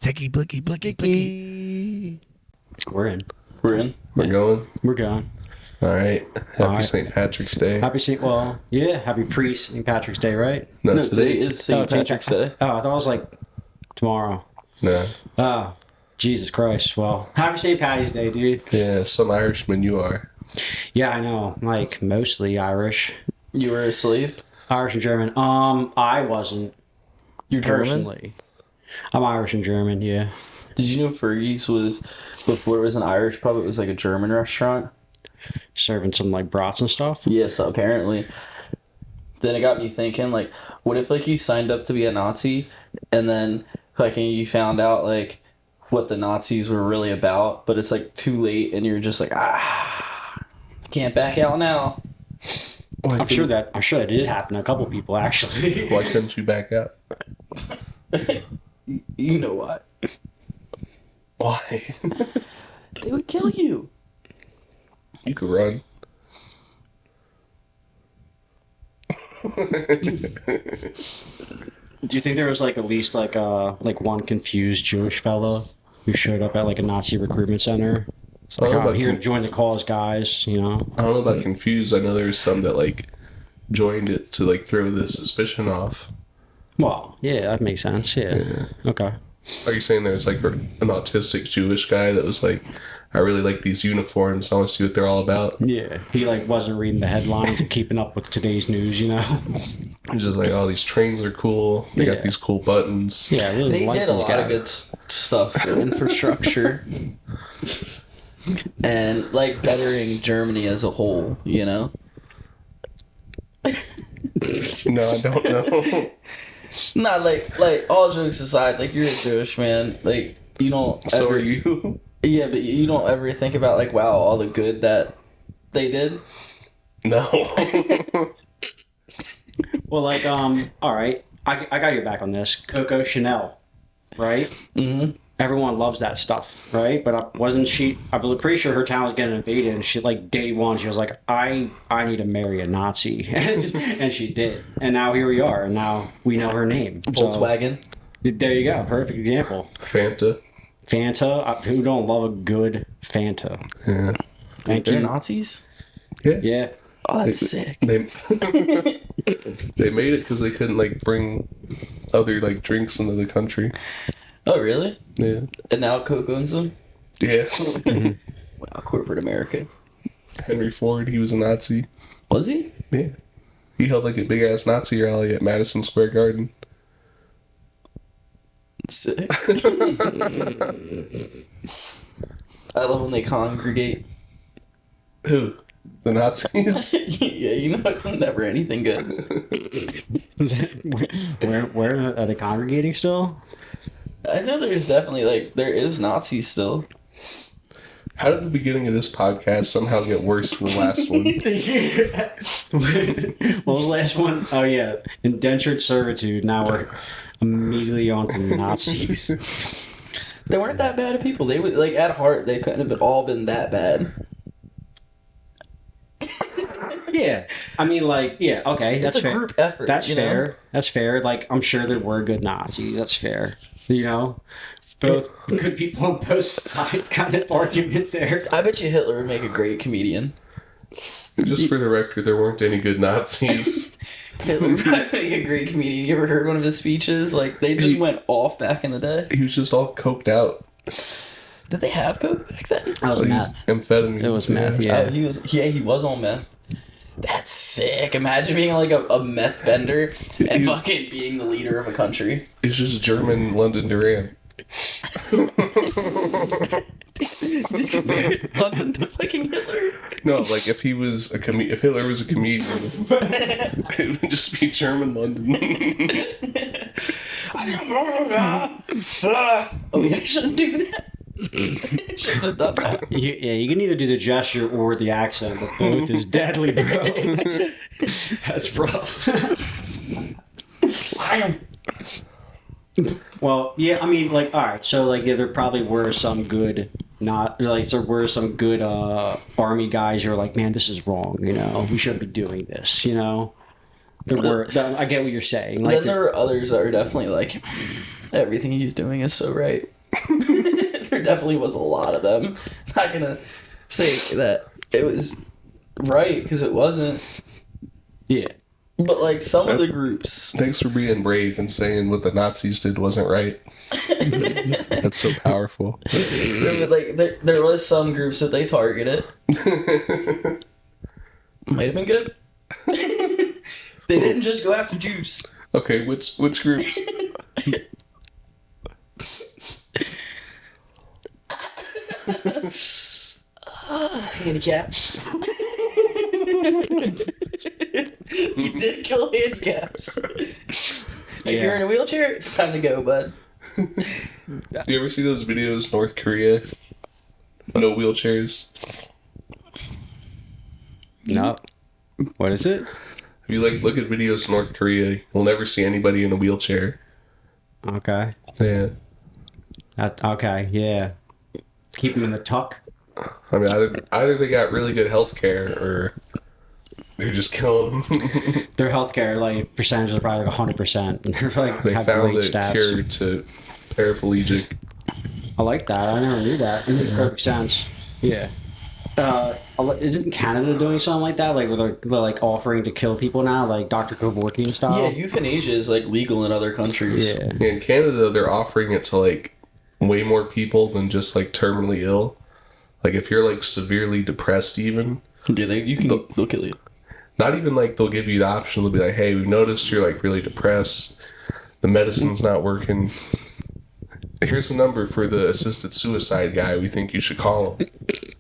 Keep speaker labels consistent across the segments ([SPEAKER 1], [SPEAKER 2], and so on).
[SPEAKER 1] Sticky, blicky, blicky, blicky.
[SPEAKER 2] We're in.
[SPEAKER 3] We're
[SPEAKER 1] going.
[SPEAKER 2] We're going.
[SPEAKER 1] All right. Happy
[SPEAKER 2] All right.
[SPEAKER 1] St. Patrick's Day.
[SPEAKER 2] Happy pre-St. Patrick's Day, right?
[SPEAKER 3] No,
[SPEAKER 1] today.
[SPEAKER 3] today is St. Patrick's Day.
[SPEAKER 2] Oh, I thought it was like tomorrow.
[SPEAKER 1] No.
[SPEAKER 2] Oh, Jesus Christ. Well, happy St. Patty's Day, dude.
[SPEAKER 1] Yeah, some Irishman you are.
[SPEAKER 2] Yeah, I know. Like, mostly Irish.
[SPEAKER 3] You were a slave?
[SPEAKER 2] Irish and German. I wasn't.
[SPEAKER 3] You're German?
[SPEAKER 2] Personally. I'm Irish and German, yeah.
[SPEAKER 3] Did you know Fergie's was, before it was an Irish pub, it was like a German restaurant?
[SPEAKER 2] Serving some, like, brats and stuff?
[SPEAKER 3] Yes, apparently. Then it got me thinking, like, what if, like, you signed up to be a Nazi, and then, like, and you found out, like, what the Nazis were really about, but it's, like, too late, and you're just like, can't back out now.
[SPEAKER 2] I'm sure that did happen to a couple people, actually.
[SPEAKER 1] Why couldn't you back out?
[SPEAKER 3] You know what?
[SPEAKER 1] Why?
[SPEAKER 3] They would kill you.
[SPEAKER 1] You could run.
[SPEAKER 2] Do you think there was, like, at least, like one confused Jewish fella who showed up at, like, a Nazi recruitment center? It's like, I'm here to join the cause, guys, you know?
[SPEAKER 1] I don't know about confused. I know there's some that, like, joined it to, like, throw the suspicion off.
[SPEAKER 2] Well, yeah, that makes sense, yeah. Okay.
[SPEAKER 1] Are you saying there's, like, an autistic Jewish guy that was like, I really like these uniforms, I want to see what they're all about?
[SPEAKER 2] Yeah, he, like, wasn't reading the headlines and keeping up with today's news, you know?
[SPEAKER 1] He's just like, oh, these trains are cool. They got these cool buttons.
[SPEAKER 2] Yeah, I really
[SPEAKER 3] They
[SPEAKER 2] like
[SPEAKER 3] did a
[SPEAKER 2] these
[SPEAKER 3] lot
[SPEAKER 2] guys.
[SPEAKER 3] of good stuff for infrastructure. And, like, bettering Germany as a whole, you know?
[SPEAKER 1] No, I don't know.
[SPEAKER 3] Not like all jokes aside, like, you're a Jewish man, like, you don't
[SPEAKER 1] So
[SPEAKER 3] ever,
[SPEAKER 1] are you?
[SPEAKER 3] yeah, but you don't ever think about, like, wow, all the good that they did.
[SPEAKER 1] No.
[SPEAKER 2] Well, like, all right, I got your back on this. Coco Chanel, right?
[SPEAKER 3] Mm-hmm.
[SPEAKER 2] Everyone loves that stuff, right? But I was pretty sure her town was getting invaded, and she, like, day one, she was like, I need to marry a Nazi. And she did. And now here we are, and now we know her name.
[SPEAKER 3] Volkswagen.
[SPEAKER 2] So, there you go. Perfect example.
[SPEAKER 1] Fanta.
[SPEAKER 2] Who don't love a good Fanta?
[SPEAKER 1] Yeah.
[SPEAKER 2] Thank
[SPEAKER 3] They're
[SPEAKER 2] you.
[SPEAKER 3] Nazis?
[SPEAKER 1] Yeah.
[SPEAKER 2] Yeah.
[SPEAKER 3] Oh, that's sick.
[SPEAKER 1] They made it because they couldn't, like, bring other, like, drinks into the country.
[SPEAKER 3] Oh, really?
[SPEAKER 1] Yeah.
[SPEAKER 3] And now Coke owns them?
[SPEAKER 1] Yeah.
[SPEAKER 3] Wow, corporate America.
[SPEAKER 1] Henry Ford, he was a Nazi.
[SPEAKER 3] Was he?
[SPEAKER 1] Yeah. He held, like, a big-ass Nazi rally at Madison Square Garden.
[SPEAKER 3] Sick. I love when they congregate.
[SPEAKER 1] Who? The Nazis?
[SPEAKER 3] Yeah, you know it's never anything good.
[SPEAKER 2] Where are they congregating still?
[SPEAKER 3] I know there's definitely, like, there is Nazis still.
[SPEAKER 1] How did the beginning of this podcast somehow get worse than the last one?
[SPEAKER 2] What was the last one? Oh, yeah. Indentured servitude. Now we're immediately on to Nazis.
[SPEAKER 3] They weren't that bad of people. They would, like, at heart, they couldn't have all been that bad.
[SPEAKER 2] Yeah. I mean, like, yeah, okay. That's
[SPEAKER 3] It's a
[SPEAKER 2] fair.
[SPEAKER 3] group effort.
[SPEAKER 2] That's
[SPEAKER 3] you
[SPEAKER 2] fair.
[SPEAKER 3] know?
[SPEAKER 2] That's fair. Like, I'm sure there were good Nazis. That's fair. You know? Both good people on both sides kind of argument there.
[SPEAKER 3] I bet you Hitler would make a great comedian.
[SPEAKER 1] Just for the record, there weren't any good Nazis.
[SPEAKER 3] Hitler would make a great comedian. You ever heard one of his speeches? Like, they just went off back in the day.
[SPEAKER 1] He was just all coked out.
[SPEAKER 3] Did they have coke back then?
[SPEAKER 2] That was
[SPEAKER 1] Like,
[SPEAKER 2] meth.
[SPEAKER 1] amphetamine.
[SPEAKER 2] It was meth, yeah.
[SPEAKER 3] Oh, he was on meth. That's sick. Imagine being like a meth bender and fucking being the leader of a country.
[SPEAKER 1] It's just German London Duran.
[SPEAKER 3] Just compare London to fucking Hitler.
[SPEAKER 1] No, like if he was if Hitler was a comedian, it would just be German London.
[SPEAKER 3] Oh, yeah, I shouldn't do that. Shouldn't have done that.
[SPEAKER 2] You can either do the gesture or the accent, but both is deadly, bro. That's rough. Well, yeah, I mean, like, all right, so, like, yeah, there probably were some good, there were some good army guys who were like, man, this is wrong, you know, we shouldn't be doing this, you know. I get what you're saying. Like,
[SPEAKER 3] Then there were others that were definitely like, everything he's doing is so right. There definitely was a lot of them. Not gonna say that it was right because it wasn't.
[SPEAKER 2] Yeah.
[SPEAKER 3] But like some of the groups,
[SPEAKER 1] Thanks for being brave and saying what the Nazis did wasn't right. That's so powerful.
[SPEAKER 3] there was some groups that they targeted. Might have been good. They didn't just go after Jews.
[SPEAKER 1] Okay, which groups?
[SPEAKER 3] Handicaps. You did kill handicaps. If you're in a wheelchair, it's time to go, bud.
[SPEAKER 1] Do you ever see those videos, North Korea? No wheelchairs.
[SPEAKER 2] No. What is it?
[SPEAKER 1] If you look at videos in North Korea, you'll never see anybody in a wheelchair.
[SPEAKER 2] Okay.
[SPEAKER 1] Yeah.
[SPEAKER 2] Okay, yeah. Keep them in the tuck.
[SPEAKER 1] I mean, either they got really good health care or they're just killing them.
[SPEAKER 2] Their healthcare like percentages are probably like 100%. And they're like
[SPEAKER 1] They
[SPEAKER 2] have
[SPEAKER 1] found
[SPEAKER 2] great
[SPEAKER 1] a
[SPEAKER 2] stats.
[SPEAKER 1] cure to paraplegic.
[SPEAKER 2] I like that. I never knew that. It makes perfect sense. Yeah. Isn't Canada doing something like that? Like they're like offering to kill people now, like Dr. Kevorkian style.
[SPEAKER 3] Yeah, euthanasia is like legal in other countries.
[SPEAKER 2] Yeah.
[SPEAKER 1] In Canada, they're offering it to like way more people than just like terminally ill. Like if you're like severely depressed, even
[SPEAKER 3] Yeah, they'll kill you.
[SPEAKER 1] not even like they'll give you the option. They'll be like, "Hey, we've noticed you're like really depressed. The medicine's not working. Here's a number for the assisted suicide guy. We think you should call him."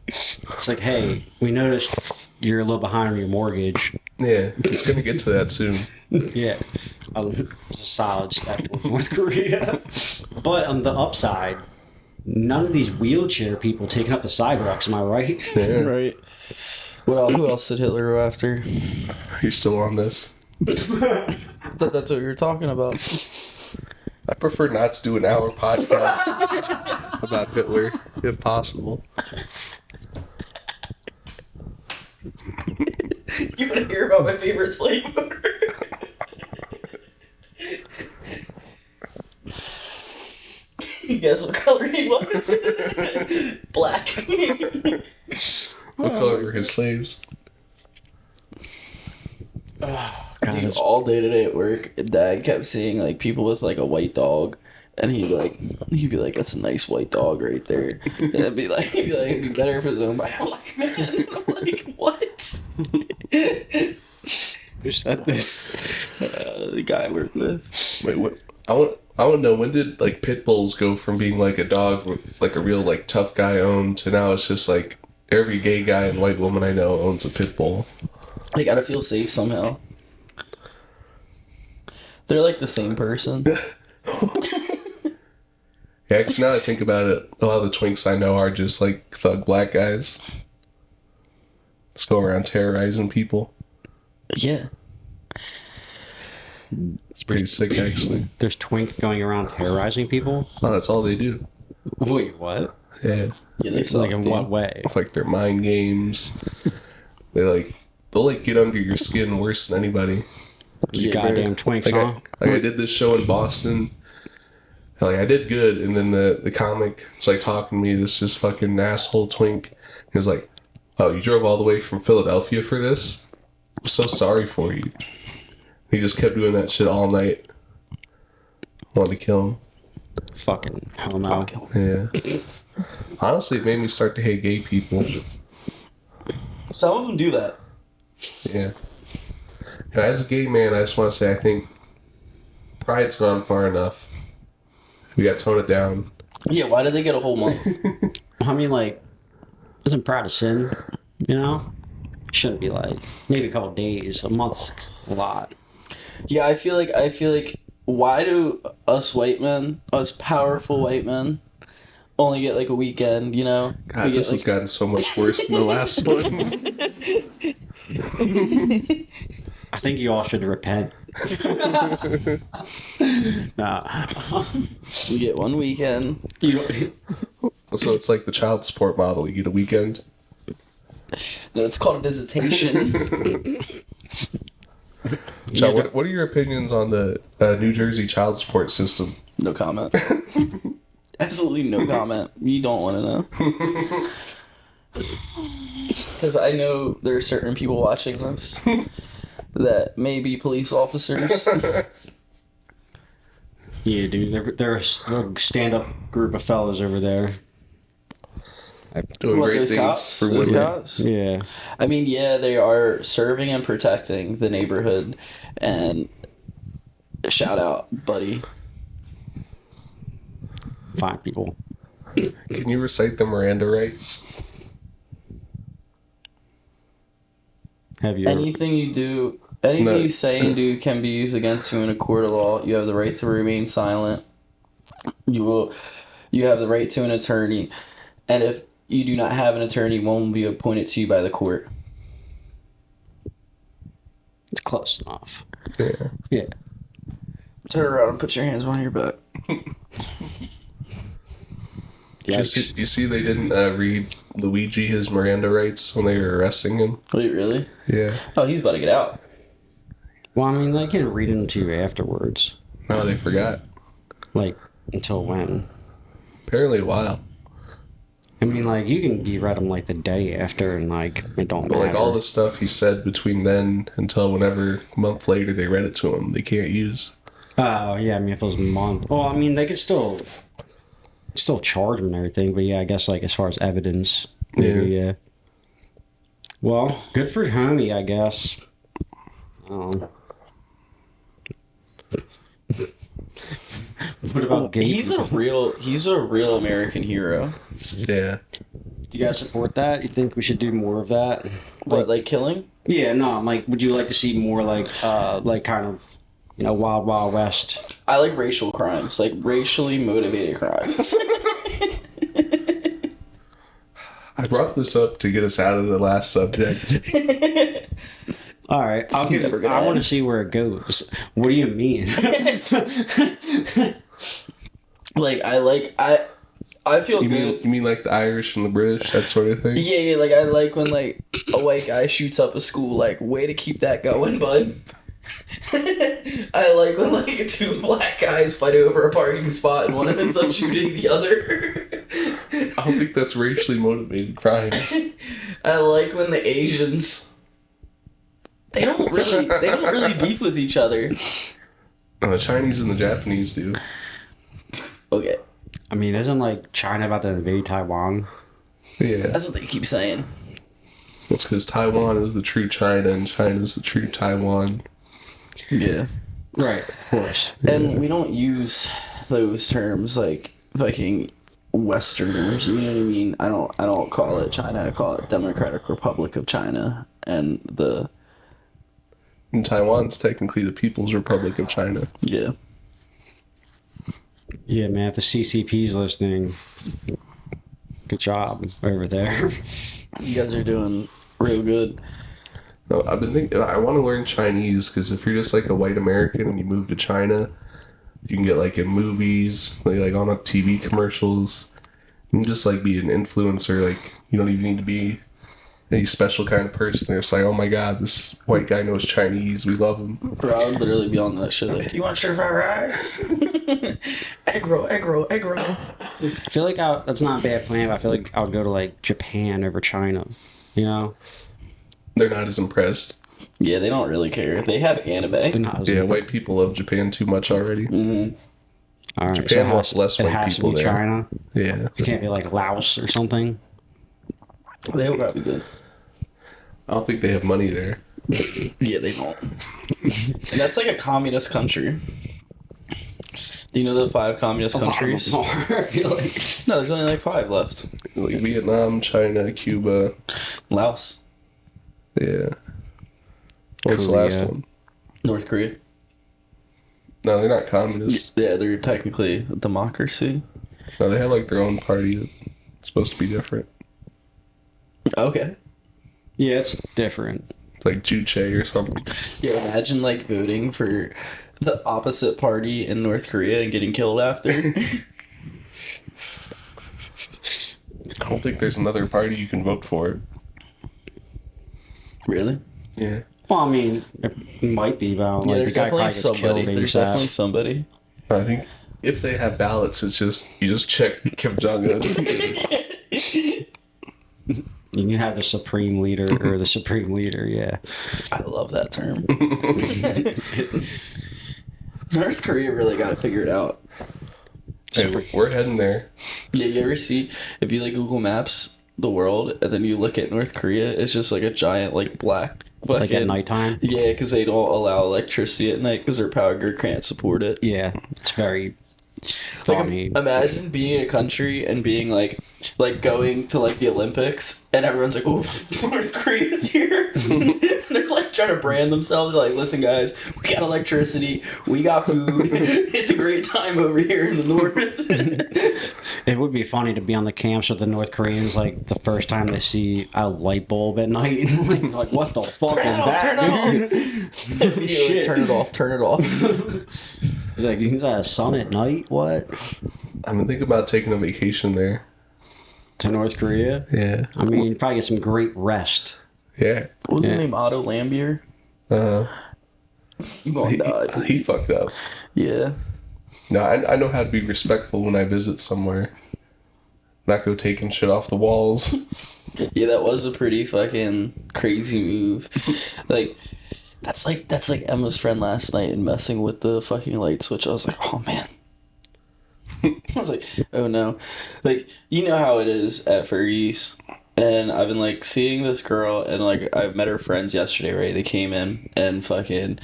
[SPEAKER 2] It's like, hey, we noticed you're a little behind on your mortgage.
[SPEAKER 1] Yeah, it's gonna get to that soon.
[SPEAKER 2] Yeah. A solid step with North Korea. But on the upside, none of these wheelchair people taking up the sidewalks, am I right?
[SPEAKER 1] Yeah.
[SPEAKER 3] Right. Who else did Hitler go after?
[SPEAKER 1] Are you still on this?
[SPEAKER 3] That's what you were talking about.
[SPEAKER 1] I prefer not to do an hour podcast about Hitler, if possible.
[SPEAKER 3] You want to hear about my favorite slave owner? Guess what color he was? Black.
[SPEAKER 1] What color were his slaves?
[SPEAKER 2] God,
[SPEAKER 3] Dude, all day today at work, Dad kept seeing like people with like a white dog, and he'd be like, "That's a nice white dog right there." And he'd be like, "It'd be better if it was owned by a black man." I'm like, what?
[SPEAKER 2] who said this?
[SPEAKER 3] The guy I work with.
[SPEAKER 1] Wait, what? I want to know, when did like pit bulls go from being like a dog, like a real like tough guy owned, to now it's just like every gay guy and white woman I know owns a pit bull.
[SPEAKER 3] They gotta feel safe somehow. They're like the same person.
[SPEAKER 1] Yeah, actually, now that I think about it, a lot of the twinks I know are just like thug black guys. Let's go around terrorizing people.
[SPEAKER 3] Yeah.
[SPEAKER 1] It's pretty sick, actually.
[SPEAKER 2] There's twink going around terrorizing people?
[SPEAKER 1] Oh, that's all they do.
[SPEAKER 2] Wait, what?
[SPEAKER 1] Yeah,
[SPEAKER 3] Yeah, they
[SPEAKER 2] It's like in
[SPEAKER 3] suck,
[SPEAKER 2] what
[SPEAKER 3] dude.
[SPEAKER 2] way?
[SPEAKER 1] it's like their mind games. They'll like get under your skin worse than anybody.
[SPEAKER 2] These
[SPEAKER 3] Yeah,
[SPEAKER 2] goddamn twinks,
[SPEAKER 1] Like
[SPEAKER 2] huh?
[SPEAKER 1] I did this show in Boston. Like I did good, and then the comic was like talking to me, this just fucking asshole twink. He was like, "Oh, you drove all the way from Philadelphia for this? I'm so sorry for you." He just kept doing that shit all night. Wanted to kill him.
[SPEAKER 2] Fucking homo.
[SPEAKER 1] Yeah. Honestly, it made me start to hate gay people.
[SPEAKER 3] Some of them do that.
[SPEAKER 1] Yeah. You know, as a gay man, I just want to say I think pride's gone far enough. We got to tone it down.
[SPEAKER 3] Yeah, why did they get a whole month?
[SPEAKER 2] I mean, like, isn't proud of sin, you know? Shouldn't be like, maybe a couple days. A month's a lot.
[SPEAKER 3] Yeah, I feel like why do us white men, us powerful white men, only get like a weekend, you know?
[SPEAKER 1] God,
[SPEAKER 3] We get,
[SPEAKER 1] this has gotten so much worse than the last one.
[SPEAKER 2] I think you all should repent. Nah.
[SPEAKER 3] we get one weekend.
[SPEAKER 1] So it's like the child support model. You get a weekend.
[SPEAKER 3] No, it's called a visitation.
[SPEAKER 1] John, what are your opinions on the New Jersey child support system?
[SPEAKER 3] No comment. Absolutely no comment. You don't want to know. Because I know there are certain people watching this that may be police officers.
[SPEAKER 2] Yeah, dude, they're a stand-up group of fellas over there.
[SPEAKER 1] Doing
[SPEAKER 3] What,
[SPEAKER 1] great
[SPEAKER 3] those
[SPEAKER 1] things
[SPEAKER 3] cops?
[SPEAKER 1] for
[SPEAKER 3] Those
[SPEAKER 1] women.
[SPEAKER 3] cops?
[SPEAKER 2] Yeah.
[SPEAKER 3] I mean, yeah, they are serving and protecting the neighborhood. And shout out, buddy.
[SPEAKER 2] Fine people.
[SPEAKER 1] Can you recite the Miranda rights?
[SPEAKER 2] Have you?
[SPEAKER 3] Anything you do, anything
[SPEAKER 1] No.
[SPEAKER 3] you say and do can be used against you in a court of law. You have the right to remain silent. You have the right to an attorney. And if you do not have an attorney, one will be appointed to you by the court.
[SPEAKER 2] It's close enough.
[SPEAKER 1] Yeah.
[SPEAKER 2] Yeah.
[SPEAKER 3] Turn around and put your hands behind your back.
[SPEAKER 1] You see they didn't read Luigi his Miranda rights when they were arresting him?
[SPEAKER 3] Wait, really?
[SPEAKER 1] Yeah.
[SPEAKER 3] Oh, he's about to get out.
[SPEAKER 2] Well, I mean, they can read them to you afterwards.
[SPEAKER 1] No, they forgot.
[SPEAKER 2] Like, until when?
[SPEAKER 1] Apparently a while.
[SPEAKER 2] I mean, like, you can be read them, like, the day after, and, like, it don't
[SPEAKER 1] But
[SPEAKER 2] matter.
[SPEAKER 1] like all the stuff he said between then until whenever a month later they read it to him, they can't use.
[SPEAKER 2] Oh, yeah, I mean, if it was a month. Well, I mean, they could still charge him and everything, but yeah, I guess, like, as far as evidence, maybe, yeah. Well, good for homie, I guess. What about gay
[SPEAKER 3] He's a real American hero.
[SPEAKER 1] Yeah.
[SPEAKER 2] Do you guys support that? You think we should do more of that?
[SPEAKER 3] What, like killing?
[SPEAKER 2] Yeah, no, I'm like, would you like to see more, like kind of, Wild Wild West?
[SPEAKER 3] I like racial crimes, like racially motivated crimes.
[SPEAKER 1] I brought this up to get us out of the last subject.
[SPEAKER 2] All right, I want to see where it goes. What do you mean?
[SPEAKER 3] I feel
[SPEAKER 1] You
[SPEAKER 3] good.
[SPEAKER 1] mean like the Irish and the British, that sort of thing?
[SPEAKER 3] Yeah, like I like when like a white guy shoots up a school, like way to keep that going, bud. I like when like two black guys fight over a parking spot and one ends up shooting the other.
[SPEAKER 1] I don't think that's racially motivated crimes.
[SPEAKER 3] I like when the Asians they don't really beef with each other.
[SPEAKER 1] The Chinese and the Japanese do.
[SPEAKER 3] Okay,
[SPEAKER 2] I mean, isn't like China about to invade Taiwan?
[SPEAKER 1] Yeah.
[SPEAKER 3] that's what they keep saying.
[SPEAKER 1] It's because Taiwan is the true China and China is the true Taiwan.
[SPEAKER 3] Yeah.
[SPEAKER 2] Right, of course.
[SPEAKER 3] And we don't use those terms like fucking Westerners. You know what I mean? I don't call it China. I call it Democratic Republic of China. And
[SPEAKER 1] Taiwan's technically the People's Republic of China.
[SPEAKER 3] yeah.
[SPEAKER 2] Yeah, man, if the CCP's listening, good job over there.
[SPEAKER 3] You guys are doing real good.
[SPEAKER 1] No, I've been thinking, I want to learn Chinese because if you're just like a white American and you move to China, you can get like in movies, like on TV commercials. You can just like be an influencer. Like you don't even need to be a special kind of person. It's like, oh my god, this white guy knows Chinese. We love him.
[SPEAKER 3] Bro, I would literally be on that shit. Like, you want stir-fry rice? Egg roll, egg roll, egg roll.
[SPEAKER 2] I feel like that's not a bad plan, but I feel like I would go to like Japan over China. You know?
[SPEAKER 1] They're not as impressed.
[SPEAKER 3] Yeah, they don't really care. They have anime.
[SPEAKER 2] They're not as
[SPEAKER 1] Yeah, white people love Japan too much already.
[SPEAKER 3] Mm-hmm.
[SPEAKER 2] All right,
[SPEAKER 1] Japan
[SPEAKER 2] it
[SPEAKER 1] wants
[SPEAKER 2] has-
[SPEAKER 1] less
[SPEAKER 2] it
[SPEAKER 1] white
[SPEAKER 2] has to
[SPEAKER 1] people
[SPEAKER 2] be
[SPEAKER 1] there.
[SPEAKER 2] China.
[SPEAKER 1] Yeah.
[SPEAKER 2] It can't be like Laos or something.
[SPEAKER 3] They would probably be good.
[SPEAKER 1] I don't think they have money there.
[SPEAKER 3] Yeah, they don't. And that's like a communist country. Do you know the 5 communist countries?
[SPEAKER 2] I feel like.
[SPEAKER 3] No, there's only like 5 left.
[SPEAKER 1] Like Vietnam, China, Cuba.
[SPEAKER 3] Laos,
[SPEAKER 1] Yeah. What's the last
[SPEAKER 2] Korea.
[SPEAKER 1] one?
[SPEAKER 3] North Korea.
[SPEAKER 1] No, they're not communists.
[SPEAKER 3] Yeah, they're technically a democracy.
[SPEAKER 1] No, they have like their own party that's supposed to be different.
[SPEAKER 3] Okay.
[SPEAKER 2] Yeah, it's different.
[SPEAKER 1] It's like Juche or something.
[SPEAKER 3] Yeah, imagine like voting for the opposite party in North Korea and getting killed after.
[SPEAKER 1] I don't think there's another party you can vote for.
[SPEAKER 3] Really?
[SPEAKER 1] Yeah.
[SPEAKER 2] Well, I mean, it might be, but
[SPEAKER 3] Yeah,
[SPEAKER 2] like, the
[SPEAKER 3] there's
[SPEAKER 2] guy
[SPEAKER 3] definitely
[SPEAKER 2] probably gets
[SPEAKER 3] somebody.
[SPEAKER 2] killed
[SPEAKER 3] There's definitely
[SPEAKER 2] ASAP.
[SPEAKER 3] somebody.
[SPEAKER 1] I think if they have ballots, it's just you just check Kim Jong Un.
[SPEAKER 2] You can have the supreme leader or the supreme leader. Yeah.
[SPEAKER 3] I love that term. North Korea really got to figure it out.
[SPEAKER 1] Hey, we're heading there.
[SPEAKER 3] Yeah, you ever see, if you like Google Maps the world and then you look at North Korea, it's just like a giant like black
[SPEAKER 2] Like at nighttime.
[SPEAKER 3] Yeah, because they don't allow electricity at night because their power grid can't support it.
[SPEAKER 2] Yeah, it's very
[SPEAKER 3] Like,
[SPEAKER 2] funny.
[SPEAKER 3] imagine being a country and being like going to like the Olympics and everyone's like, oh, North Korea's here. They're like trying to brand themselves. They're like, listen, guys, we got electricity, we got food. It's a great time over here in the north.
[SPEAKER 2] It would be funny to be on the camps with the North Koreans, like the first time they see a light bulb at night. like what the fuck is that?
[SPEAKER 3] Shit. Turn it off. Turn it off.
[SPEAKER 2] Like, you got a sun at night? What?
[SPEAKER 1] I'm gonna think about taking a vacation there.
[SPEAKER 2] To North Korea?
[SPEAKER 1] Yeah.
[SPEAKER 2] I mean, you probably get some great rest.
[SPEAKER 1] Yeah.
[SPEAKER 3] What was his
[SPEAKER 2] Yeah.
[SPEAKER 3] name? Otto Lambier? You gonna die.
[SPEAKER 1] He fucked up.
[SPEAKER 3] Yeah.
[SPEAKER 1] No, I know how to be respectful when I visit somewhere. Not go taking shit off the walls.
[SPEAKER 3] Yeah, that was a pretty fucking crazy move. Like, that's like Emma's friend last night and messing with the fucking light switch. I was like, oh man. I was like, oh no. Like, you know how it is at Fergie's. And I've been like seeing this girl and like I've met her friends yesterday, right? They came in and fucking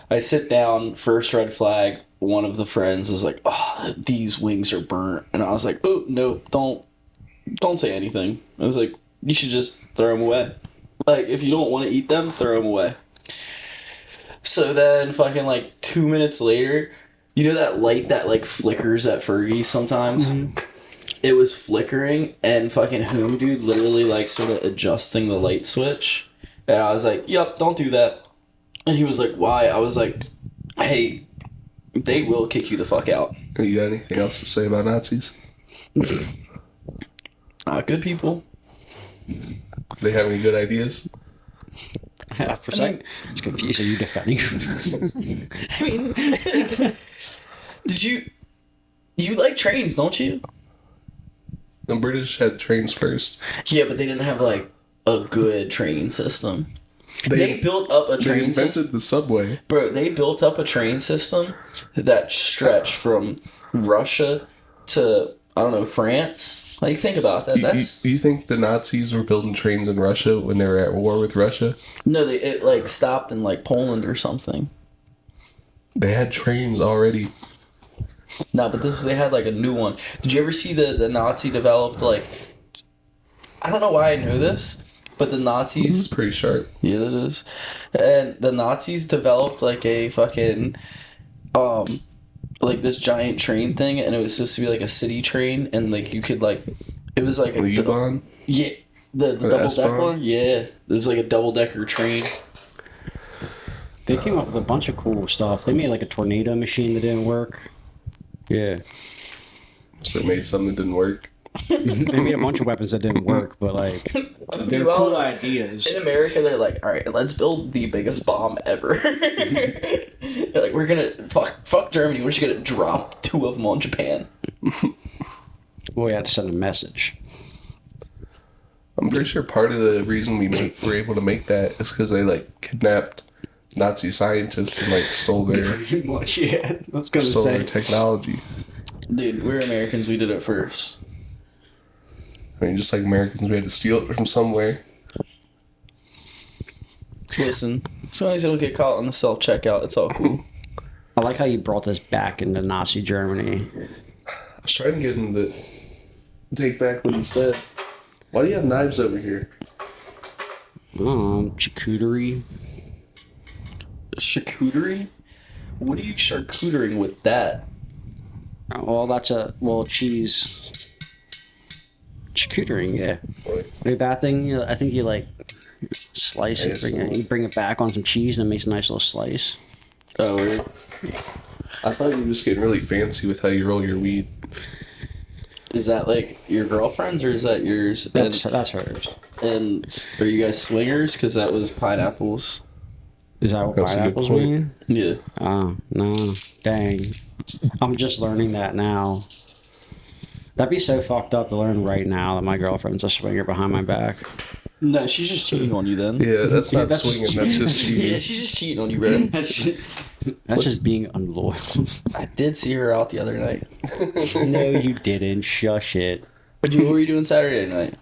[SPEAKER 3] I sit down, first red flag, one of the friends is like, oh, these wings are burnt. And I was like, oh no, don't say anything. I was like, you should just throw them away. Like, if you don't want to eat them, throw them away. So then fucking like 2 minutes later, you know that light that like flickers at Fergie sometimes? Mm-hmm. It was flickering and fucking Home Dude literally like sort of adjusting the light switch. And I was like, yep, don't do that. And he was like, why? I was like, hey, they will kick you the fuck out.
[SPEAKER 1] You got anything else to say about Nazis?
[SPEAKER 3] Good people.
[SPEAKER 1] They have any good ideas?
[SPEAKER 2] For a second, I was confused. Are you defending?
[SPEAKER 3] I mean, did you like trains, don't you?
[SPEAKER 1] The British had trains first.
[SPEAKER 3] Yeah, but they didn't have like a good train system. They built up a train
[SPEAKER 1] They invented
[SPEAKER 3] system.
[SPEAKER 1] the subway.
[SPEAKER 3] Bro, they built up a train system that stretched from Russia to, I don't know, France. Like, think about that. That's
[SPEAKER 1] You think the Nazis were building trains in Russia when they were at war with Russia?
[SPEAKER 3] no, it like stopped in like Poland or something.
[SPEAKER 1] They had trains already.
[SPEAKER 3] No, but they had like a new one. Did you ever see the Nazi developed like? I don't know why I know this, but the Nazis.
[SPEAKER 1] This is pretty sharp.
[SPEAKER 3] Yeah, it is. And the Nazis developed like a fucking, like this giant train thing, and it was supposed to be like a city train, and like you could like, it was like
[SPEAKER 1] The U-Bahn?
[SPEAKER 3] yeah, the double
[SPEAKER 1] S-Bahn?
[SPEAKER 3] decker one. Yeah, there's like a double decker train.
[SPEAKER 2] They came up with a bunch of cool stuff. They made like a tornado machine that didn't work. Yeah.
[SPEAKER 1] So they made something that didn't work.
[SPEAKER 2] They made a bunch of weapons that didn't work, but like they're cool ideas.
[SPEAKER 3] In America, they're like, all right, let's build the biggest bomb ever. They're like, we're gonna fuck Germany. We're just gonna drop 2 of them on Japan.
[SPEAKER 2] Well, we had to send a message.
[SPEAKER 1] I'm pretty sure part of the reason were able to make that is because they like kidnapped Nazi scientists and like stole their
[SPEAKER 2] Pretty much, yeah. I was gonna
[SPEAKER 1] stole
[SPEAKER 2] say.
[SPEAKER 1] their technology.
[SPEAKER 3] Dude, we're Americans. We did it first.
[SPEAKER 1] I mean, just like Americans, we had to steal it from somewhere.
[SPEAKER 3] Listen, as long as you don't get caught on the self-checkout, it's all cool.
[SPEAKER 2] I like how you brought this back into Nazi Germany.
[SPEAKER 1] I was trying to get him to take back what he said. Why do you have knives over here?
[SPEAKER 2] Charcuterie.
[SPEAKER 3] Charcuterie? What are you charcutering with that?
[SPEAKER 2] Well, that's cheese. Charcuterie, yeah. Maybe that thing, you know, I think you like slice it, you bring it back on some cheese and it makes a nice little slice.
[SPEAKER 3] Oh, really?
[SPEAKER 1] I thought you were just getting really fancy with how you roll your weed.
[SPEAKER 3] Is that like your girlfriend's or is that yours?
[SPEAKER 2] That's hers.
[SPEAKER 3] And are you guys swingers? Because that was pineapples.
[SPEAKER 2] Is that what
[SPEAKER 1] That's a good
[SPEAKER 2] pineapples
[SPEAKER 1] point.
[SPEAKER 2] mean?
[SPEAKER 3] Yeah.
[SPEAKER 2] Oh, no. Dang. I'm just learning that now. That'd be so fucked up to learn right now that my girlfriend's a swinger behind my back.
[SPEAKER 3] No, she's just cheating on you then.
[SPEAKER 1] Yeah, that's not
[SPEAKER 2] that's
[SPEAKER 1] swinging.
[SPEAKER 2] just
[SPEAKER 1] That's just cheating.
[SPEAKER 3] Yeah, she's just cheating on you, bro.
[SPEAKER 2] That's just being unloyal.
[SPEAKER 3] I did see her out the other night.
[SPEAKER 2] No, you didn't. Shush it.
[SPEAKER 3] What were you doing Saturday night?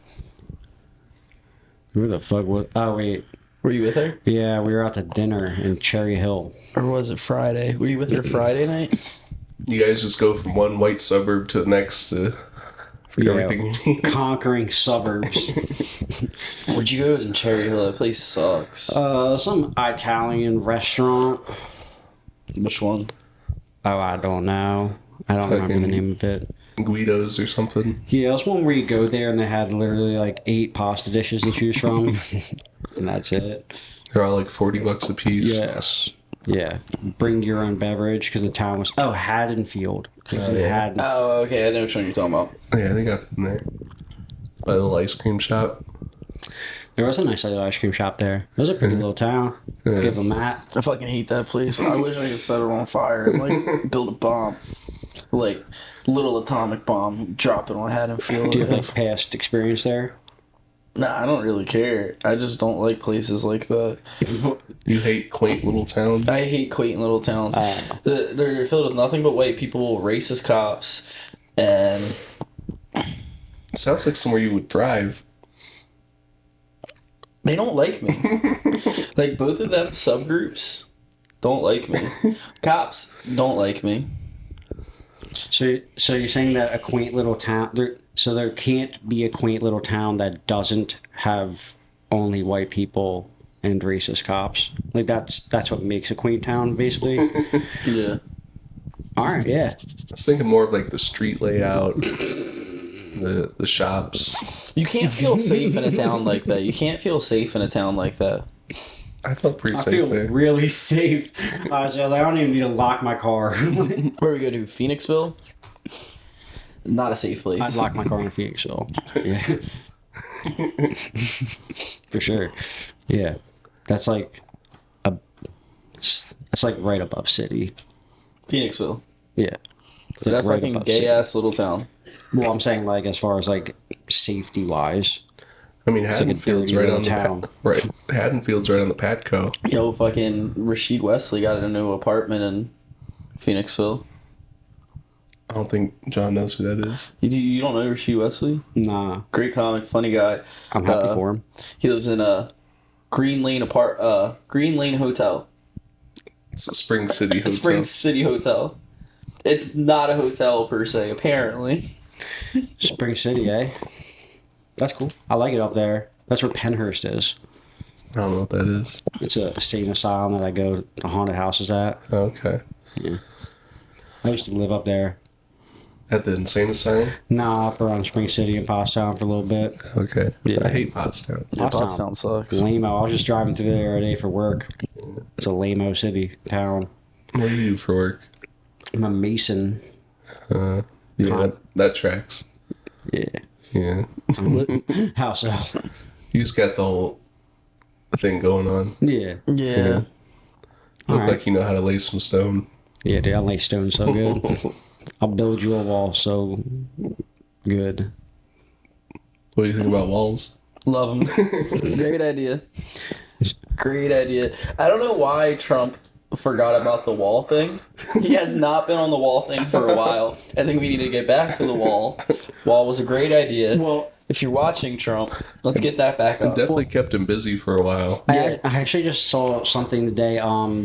[SPEAKER 2] Who the fuck was? Oh wait,
[SPEAKER 3] Were you with her?
[SPEAKER 2] yeah, we were out to dinner in Cherry Hill.
[SPEAKER 3] Or was it Friday? Were you with her Friday night?
[SPEAKER 1] You guys just go from one white suburb to the next for
[SPEAKER 2] Yeah.
[SPEAKER 1] everything you need.
[SPEAKER 2] Conquering suburbs.
[SPEAKER 3] Where'd you go in Cherry Hill? That place sucks.
[SPEAKER 2] Some Italian restaurant.
[SPEAKER 3] Which one?
[SPEAKER 2] Oh, I don't know. I don't remember the
[SPEAKER 1] Fucking-
[SPEAKER 2] name of it.
[SPEAKER 1] Guidos or something.
[SPEAKER 2] Yeah, it was one where you go there and they had literally like 8 pasta dishes to choose from, and that's it.
[SPEAKER 1] They're all like $40 a piece.
[SPEAKER 2] Yes. Yeah. Bring your own beverage because the town was Haddonfield. It was in
[SPEAKER 1] yeah.
[SPEAKER 2] Haddon.
[SPEAKER 3] Oh, okay. I know which one you're talking about.
[SPEAKER 1] Yeah, they got them there. By the little ice cream shop.
[SPEAKER 2] There was a nice little ice cream shop there. It was a pretty little town.
[SPEAKER 1] Yeah.
[SPEAKER 2] Give them that.
[SPEAKER 3] I fucking hate that place. I wish I could set it on fire and like build a bomb. Like little atomic bomb, drop it on Haddonfield.
[SPEAKER 2] Do you have like past experience there?
[SPEAKER 3] Nah, I don't really care. I just don't like places like that.
[SPEAKER 1] You hate quaint little towns.
[SPEAKER 3] I hate quaint little towns. They're filled with nothing but white people, racist cops, and
[SPEAKER 1] Sounds like somewhere you would thrive.
[SPEAKER 3] they don't like me. Like both of them subgroups don't like me. Cops don't like me.
[SPEAKER 2] So you're saying that a quaint little town there can't be a quaint little town that doesn't have only white people and racist cops. Like that's what makes a quaint town, basically.
[SPEAKER 3] Yeah.
[SPEAKER 2] All right, yeah.
[SPEAKER 1] I was thinking more of like the street layout, the shops.
[SPEAKER 3] You can't feel safe in a town like that. You can't feel safe in a town like that.
[SPEAKER 1] I felt pretty
[SPEAKER 2] I
[SPEAKER 1] safe
[SPEAKER 2] feel
[SPEAKER 1] there.
[SPEAKER 2] really safe. Honestly, I was like, I don't even need to lock my car.
[SPEAKER 3] Where we go to? Phoenixville? Not a safe place.
[SPEAKER 2] I'd lock my car in Phoenixville. Yeah. For sure. Yeah. That's like that's like right above city.
[SPEAKER 3] Phoenixville.
[SPEAKER 2] Yeah.
[SPEAKER 3] That
[SPEAKER 2] Right
[SPEAKER 3] fucking
[SPEAKER 2] above
[SPEAKER 3] gay
[SPEAKER 2] city.
[SPEAKER 3] ass little town.
[SPEAKER 2] Well, I'm saying like as far as like safety wise.
[SPEAKER 1] I mean,
[SPEAKER 2] like a
[SPEAKER 1] Haddonfield's
[SPEAKER 2] dirty
[SPEAKER 1] right on
[SPEAKER 2] little
[SPEAKER 1] the
[SPEAKER 2] town.
[SPEAKER 1] right. Haddonfield's right on the Patco.
[SPEAKER 3] Yo, fucking Rasheed Wesley got a new apartment in Phoenixville.
[SPEAKER 1] I don't think John knows who that is.
[SPEAKER 3] You don't know Rasheed Wesley?
[SPEAKER 2] Nah.
[SPEAKER 3] Great comic, funny guy.
[SPEAKER 2] I'm happy for him.
[SPEAKER 3] He lives in a Green Lane Green Lane Hotel.
[SPEAKER 1] It's a Spring City hotel.
[SPEAKER 3] Spring City Hotel. It's not a hotel per se, apparently.
[SPEAKER 2] Spring City, eh? That's cool. I like it up there. That's where Penhurst is.
[SPEAKER 1] I don't know what that is.
[SPEAKER 2] It's a insane asylum that I go to haunted houses at.
[SPEAKER 1] Okay.
[SPEAKER 2] I used to live up there.
[SPEAKER 1] At the insane asylum?
[SPEAKER 2] Nah, up around Spring City and Pottstown for a little bit.
[SPEAKER 1] Okay.
[SPEAKER 2] Yeah.
[SPEAKER 1] I hate Pottstown.
[SPEAKER 3] Yeah,
[SPEAKER 2] Pottstown
[SPEAKER 3] Pottstown sucks.
[SPEAKER 2] Lame-o. I was just driving through there every day for work. It's a lame-o city, town.
[SPEAKER 1] What do you do for work?
[SPEAKER 2] I'm a mason.
[SPEAKER 1] Yeah, that tracks.
[SPEAKER 2] Yeah.
[SPEAKER 1] Yeah.
[SPEAKER 2] How so?
[SPEAKER 1] You just got the whole thing going on.
[SPEAKER 2] Yeah.
[SPEAKER 3] Yeah.
[SPEAKER 1] Look
[SPEAKER 2] Alright.
[SPEAKER 1] like you know how to lay some stone.
[SPEAKER 2] Yeah, dude, I lay stone so good. I'll build you a wall so good.
[SPEAKER 1] What do you think about walls?
[SPEAKER 3] Love him. Great idea. Great idea. I don't know why Trump forgot about the wall thing. He has not been on the wall thing for a while. I think we need to get back to the wall. Wall was a great idea.
[SPEAKER 2] Well,
[SPEAKER 3] If you're watching Trump, let's get that back up.
[SPEAKER 1] Definitely kept him busy for a while.
[SPEAKER 2] I actually just saw something today.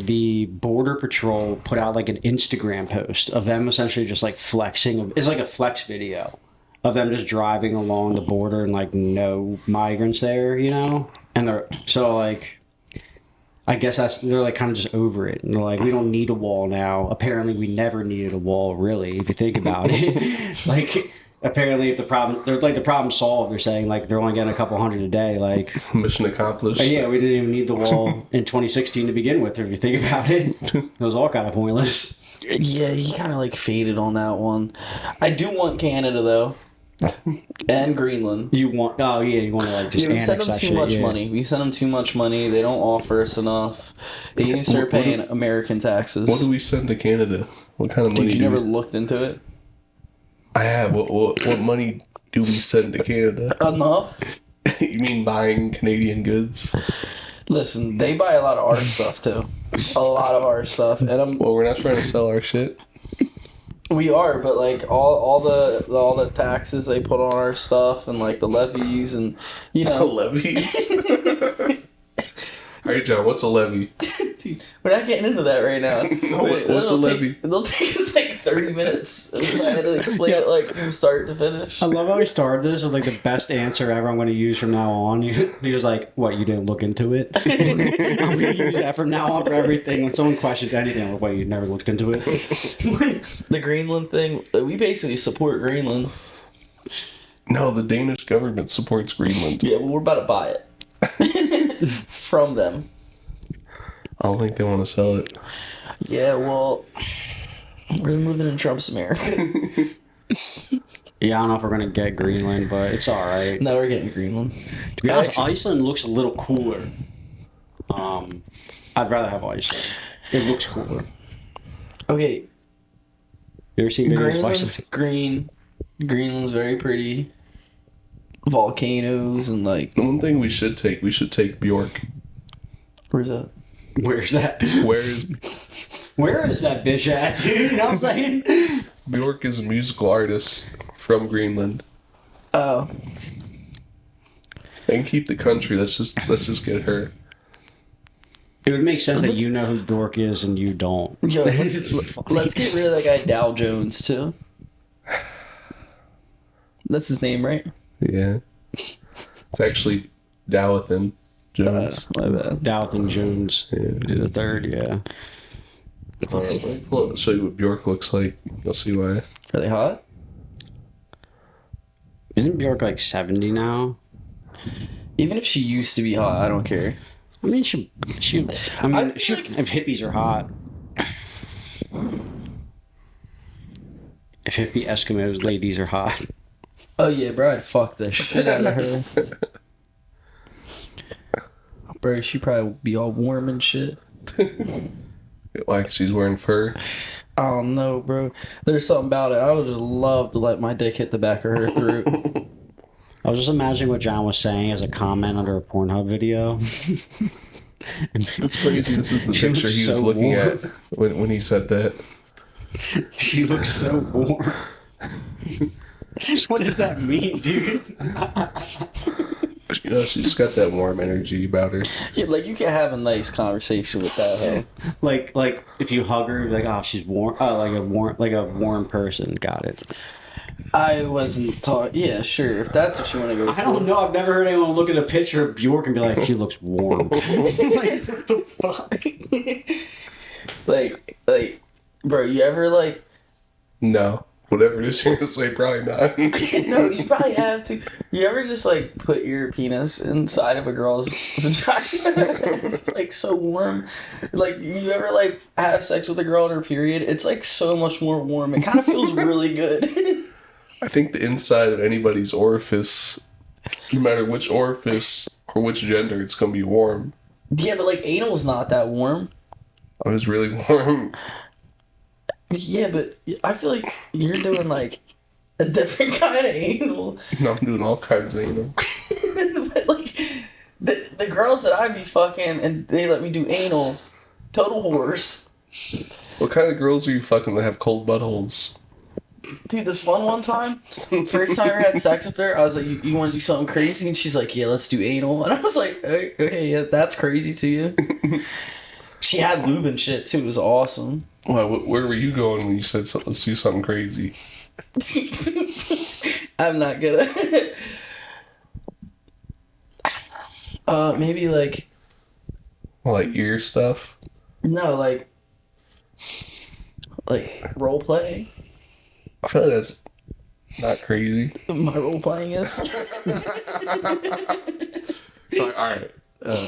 [SPEAKER 2] The Border Patrol put out like an Instagram post of them essentially just like flexing. It's like a flex video of them just driving along the border and like no migrants there, you know? And they're so like, I guess they're like kind of just over it. And they're like, we don't need a wall now. Apparently, we never needed a wall, really, if you think about it. Like, apparently, if the problem solved, they're saying like they're only getting a couple hundred a day. Like,
[SPEAKER 1] Mission accomplished.
[SPEAKER 2] but yeah, we didn't even need the wall in 2016 to begin with, if you think about it. It was all kind of pointless.
[SPEAKER 3] Yeah, he kind of like faded on that one. I do want Canada though. And Greenland.
[SPEAKER 2] You want? Oh yeah, you want to like just
[SPEAKER 3] Yeah, we
[SPEAKER 2] annex
[SPEAKER 3] send them
[SPEAKER 2] that
[SPEAKER 3] too
[SPEAKER 2] shit,
[SPEAKER 3] much
[SPEAKER 2] yeah.
[SPEAKER 3] money. We send them too much money. They don't offer us enough. They need to start
[SPEAKER 1] What do-
[SPEAKER 3] paying American taxes.
[SPEAKER 1] What do we send to Canada? What kind of money
[SPEAKER 3] Dude, you
[SPEAKER 1] do
[SPEAKER 3] never
[SPEAKER 1] we...
[SPEAKER 3] looked into it?
[SPEAKER 1] I have. What money do we send to Canada?
[SPEAKER 3] Enough?
[SPEAKER 1] You mean buying Canadian goods?
[SPEAKER 3] Listen, they buy a lot of our stuff too. A lot of our stuff, and
[SPEAKER 1] Well, we're not trying to sell our shit.
[SPEAKER 3] we are, but like all the taxes they put on our stuff and like the levies and
[SPEAKER 1] Levies. All right, John. What's a levy?
[SPEAKER 3] Dude, we're not getting into that right now.
[SPEAKER 1] No, what's a levy?
[SPEAKER 3] It'll take us like 30 minutes. I had to explain it like from start to finish.
[SPEAKER 2] I love how we started this with like the best answer ever I'm going to use from now on. He was like, what, you didn't look into it? I'm going to use that from now on for everything. When someone questions anything, I'm like, wait, you never looked into it?
[SPEAKER 3] The Greenland thing, we basically support Greenland.
[SPEAKER 1] No, the Danish government supports Greenland.
[SPEAKER 3] Yeah, well, we're about to buy it. From them.
[SPEAKER 1] I don't think they want to sell it.
[SPEAKER 3] Yeah, well, we're living in Trump's America.
[SPEAKER 2] Yeah, I don't know if we're going to get Greenland, but it's all right.
[SPEAKER 3] No, we're getting Greenland.
[SPEAKER 2] To be honest, Iceland looks a little cooler. I'd rather have Iceland. It looks cooler.
[SPEAKER 3] Okay,
[SPEAKER 2] You ever seen videos of
[SPEAKER 3] Greenland's
[SPEAKER 2] Iceland?
[SPEAKER 3] green. Greenland's very pretty. Volcanoes and like...
[SPEAKER 1] The one thing we should take Bjork.
[SPEAKER 3] Where's that?
[SPEAKER 2] Where's that? Where is that bitch at, dude? You know what I'm saying?
[SPEAKER 1] Bjork is a musical artist from Greenland.
[SPEAKER 3] Oh.
[SPEAKER 1] They can keep the country. Let's just get her.
[SPEAKER 2] It would make sense that you know who Dork is and you don't.
[SPEAKER 3] Yo, let's get rid of that guy Dow Jones, too. That's his name, right?
[SPEAKER 1] Yeah. It's actually Dowathan Jones.
[SPEAKER 3] My bad.
[SPEAKER 2] Dalton Jones, the third, yeah.
[SPEAKER 1] I'll show you what Bjork looks like. You'll see why.
[SPEAKER 3] Are they hot?
[SPEAKER 2] Isn't Bjork like 70 now?
[SPEAKER 3] Even if she used to be hot, I don't care.
[SPEAKER 2] I mean, if hippies are hot. If hippie Eskimo ladies are hot.
[SPEAKER 3] Oh yeah, bro, I'd fuck the shit out of her. Bro, she probably be all warm and shit.
[SPEAKER 1] Like she's wearing fur.
[SPEAKER 3] I don't know, bro. There's something about it. I would just love to let my dick hit the back of her throat.
[SPEAKER 2] I was just imagining what John was saying as a comment under a Pornhub video.
[SPEAKER 1] It's crazy. This is the
[SPEAKER 2] She
[SPEAKER 1] picture
[SPEAKER 2] looks
[SPEAKER 1] he was
[SPEAKER 2] so
[SPEAKER 1] looking
[SPEAKER 2] warm.
[SPEAKER 1] at when he said that.
[SPEAKER 2] She looks so warm. What does that mean, dude?
[SPEAKER 1] You know, she's got that warm energy about her.
[SPEAKER 3] Yeah, like you can have a nice conversation with that hoe.
[SPEAKER 2] Like if you hug her, you're like, oh, she's warm. Oh, like a warm person. Got it.
[SPEAKER 3] I wasn't talking. Yeah, sure. If that's what you want to go for.
[SPEAKER 2] I don't know. I've never heard anyone look at a picture of Bjork and be like, she looks warm. Like, what the fuck?
[SPEAKER 3] like, bro, you ever like?
[SPEAKER 1] No. Whatever it is you're gonna say, probably not.
[SPEAKER 3] No, you probably have to. You ever just like put your penis inside of a girl's vagina? It's like so warm. Like you ever like have sex with a girl on her period? It's like so much more warm. It kind of feels really good.
[SPEAKER 1] I think the inside of anybody's orifice, no matter which orifice or which gender, it's gonna be warm.
[SPEAKER 3] Yeah, but like anal's not that warm.
[SPEAKER 1] Oh, it's really warm.
[SPEAKER 3] Yeah, but I feel like you're doing like a different kind of anal.
[SPEAKER 1] No, I'm doing all kinds of anal.
[SPEAKER 3] But like the girls that I be fucking and they let me do anal, total whores.
[SPEAKER 1] What kind of girls are you fucking that have cold buttholes?
[SPEAKER 3] Dude, this one time, first time I ever had sex with her, I was like, you want to do something crazy? And she's like, yeah, let's do anal. And I was like, okay, yeah, that's crazy to you. She had lube and shit too. It was awesome.
[SPEAKER 1] Well, where were you going when you said let's do something crazy?
[SPEAKER 3] I'm not gonna. Maybe like.
[SPEAKER 1] Like ear stuff?
[SPEAKER 3] No, like role play.
[SPEAKER 1] I feel like that's not crazy.
[SPEAKER 3] My role playing is.
[SPEAKER 1] Like, alright,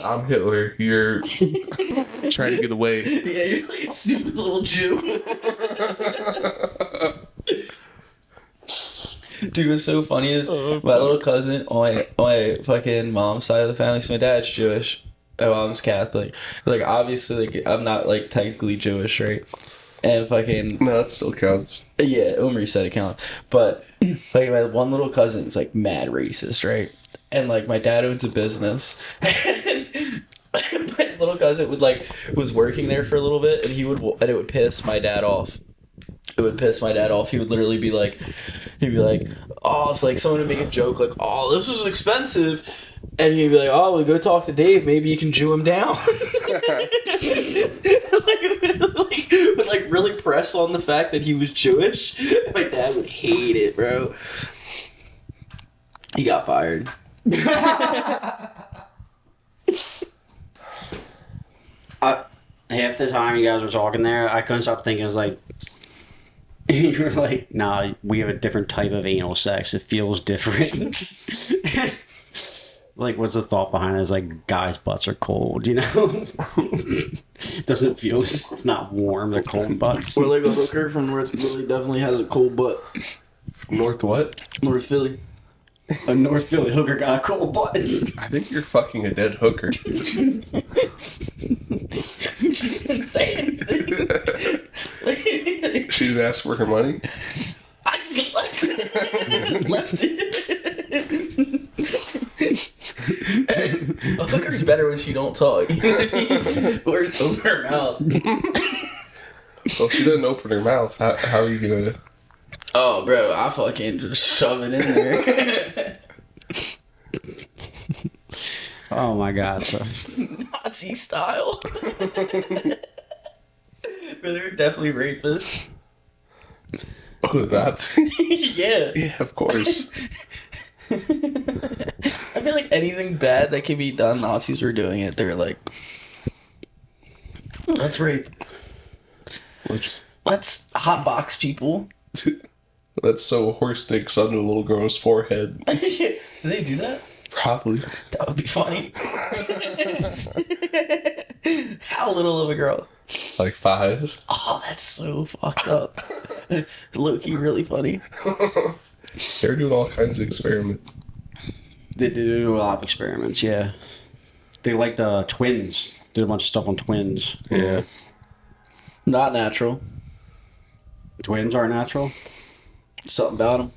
[SPEAKER 1] I'm Hitler. You're trying to get away.
[SPEAKER 3] Yeah, you're like a stupid little Jew. Dude, what's so funny is my little cousin on my fucking mom's side of the family, so my dad's Jewish, my mom's Catholic. Like, obviously, like, I'm not, like, technically Jewish, right? And fucking,
[SPEAKER 1] No, it still counts.
[SPEAKER 3] yeah, Omri said it counts. But, like, my one little cousin is, like, mad racist, right? And, like, my dad owns a business. And my little cousin was working there for a little bit, and it would piss my dad off. It would piss my dad off. He would literally be like, oh, it's like someone would make a joke like, oh, this is expensive. And he'd be like, oh, well, go talk to Dave. Maybe you can Jew him down. Would like really press on the fact that he was Jewish. My dad would hate it, bro. He got fired.
[SPEAKER 2] Half the time you guys were talking there, I couldn't stop thinking, it was like, you were like, nah, we have a different type of anal sex. It feels different. Like, what's the thought behind it? It's like, guys' butts are cold, you know? Doesn't feel, it's not warm, they're cold butts.
[SPEAKER 3] Or like a hooker from North Philly definitely has a cold butt.
[SPEAKER 1] North what?
[SPEAKER 3] North Philly.
[SPEAKER 2] A North Philly hooker got a cold butt.
[SPEAKER 1] I think you're fucking a dead hooker.
[SPEAKER 3] She didn't say anything.
[SPEAKER 1] She didn't ask for her money?
[SPEAKER 3] I left it. A hooker's better when she don't talk. Or open her mouth.
[SPEAKER 1] Well, she doesn't open her mouth. How are you gonna...
[SPEAKER 3] Oh, bro, I fucking just shove it in there.
[SPEAKER 2] Oh my god, so.
[SPEAKER 3] Nazi style. But they're definitely rapists.
[SPEAKER 1] Oh, that's...
[SPEAKER 3] Yeah.
[SPEAKER 1] Yeah, of course.
[SPEAKER 3] I feel like anything bad that can be done, Nazis were doing it. They're like, let's rape. Let's hotbox people.
[SPEAKER 1] Let's sew horse dicks onto a little girl's forehead.
[SPEAKER 3] Do they do that?
[SPEAKER 1] Probably.
[SPEAKER 3] That would be funny. How little of a girl?
[SPEAKER 1] Like 5.
[SPEAKER 3] Oh, that's so fucked up. Low-key really funny.
[SPEAKER 1] They're doing all kinds of experiments.
[SPEAKER 2] They do a lot of experiments, yeah. They like the twins. Did a bunch of stuff on twins.
[SPEAKER 1] Yeah.
[SPEAKER 3] Not natural.
[SPEAKER 2] Twins are natural.
[SPEAKER 3] Something about them.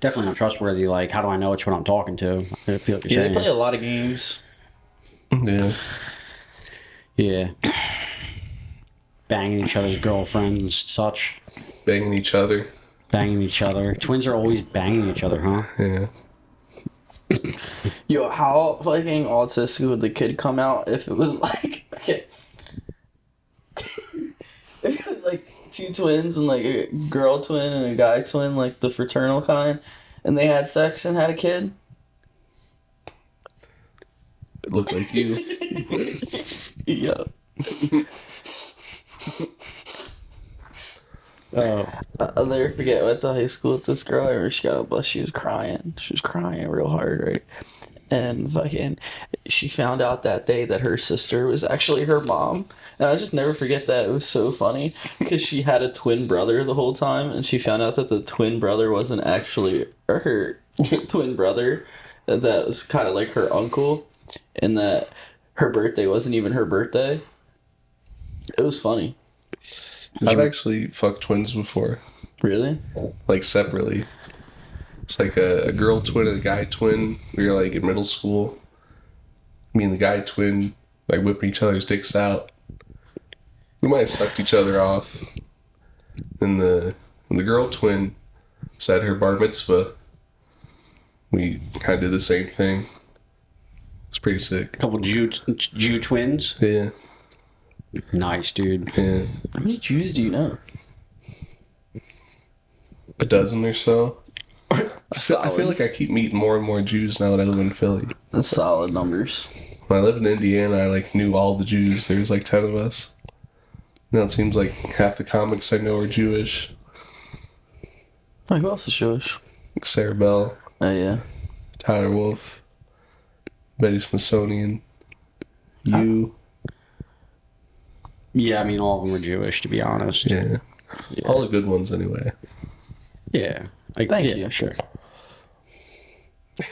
[SPEAKER 2] Definitely not trustworthy. Like, how do I know which one I'm talking to? I feel like you're
[SPEAKER 3] Yeah,
[SPEAKER 2] saying.
[SPEAKER 3] they play a lot of games.
[SPEAKER 1] Yeah.
[SPEAKER 2] Yeah. Banging each other's girlfriends and such.
[SPEAKER 1] Banging each other.
[SPEAKER 2] Banging each other. Twins are always banging each other, huh?
[SPEAKER 1] Yeah.
[SPEAKER 3] Yo, how fucking autistic would the kid come out if it was like... Okay. If it was like 2 twins and like a girl twin and a guy twin, like the fraternal kind, and they had sex and had a kid?
[SPEAKER 1] It looked like you.
[SPEAKER 3] Yeah. I'll never forget. I went to high school with this girl. I remember she got on a bus. She was crying. She was crying real hard, right? And fucking, she found out that day that her sister was actually her mom. And I just never forget that. It was so funny because she had a twin brother the whole time, and she found out that the twin brother wasn't actually her twin brother. That was kind of like her uncle, and that her birthday wasn't even her birthday. It was funny.
[SPEAKER 1] I've actually fucked twins before.
[SPEAKER 3] Really?
[SPEAKER 1] Like, separately. It's like a girl twin and a guy twin. We were like in middle school. Me and the guy twin, like, whipping each other's dicks out. We might have sucked each other off. And the girl twin said her bar mitzvah. We kind of did the same thing. It's pretty sick.
[SPEAKER 2] A couple Jew twins.
[SPEAKER 1] Yeah.
[SPEAKER 2] Nice, dude.
[SPEAKER 1] Yeah.
[SPEAKER 3] How many Jews do you know?
[SPEAKER 1] A dozen or so. I
[SPEAKER 3] Solid.
[SPEAKER 1] feel like I keep meeting more and more Jews now that I live in Philly.
[SPEAKER 3] That's solid numbers.
[SPEAKER 1] When I lived in Indiana, I like knew all the Jews. There was like 10 of us. Now it seems like half the comics I know are Jewish.
[SPEAKER 3] Like, who else is Jewish?
[SPEAKER 1] Like Sarah Bell,
[SPEAKER 3] Oh, yeah.
[SPEAKER 1] Tyler Wolf, Betty Smithsonian, you.
[SPEAKER 2] Yeah, I mean, all of them were Jewish, to be honest.
[SPEAKER 1] Yeah. All the good ones anyway.
[SPEAKER 2] Yeah. Like,
[SPEAKER 3] Thank
[SPEAKER 2] yeah,
[SPEAKER 3] you.
[SPEAKER 2] Sure.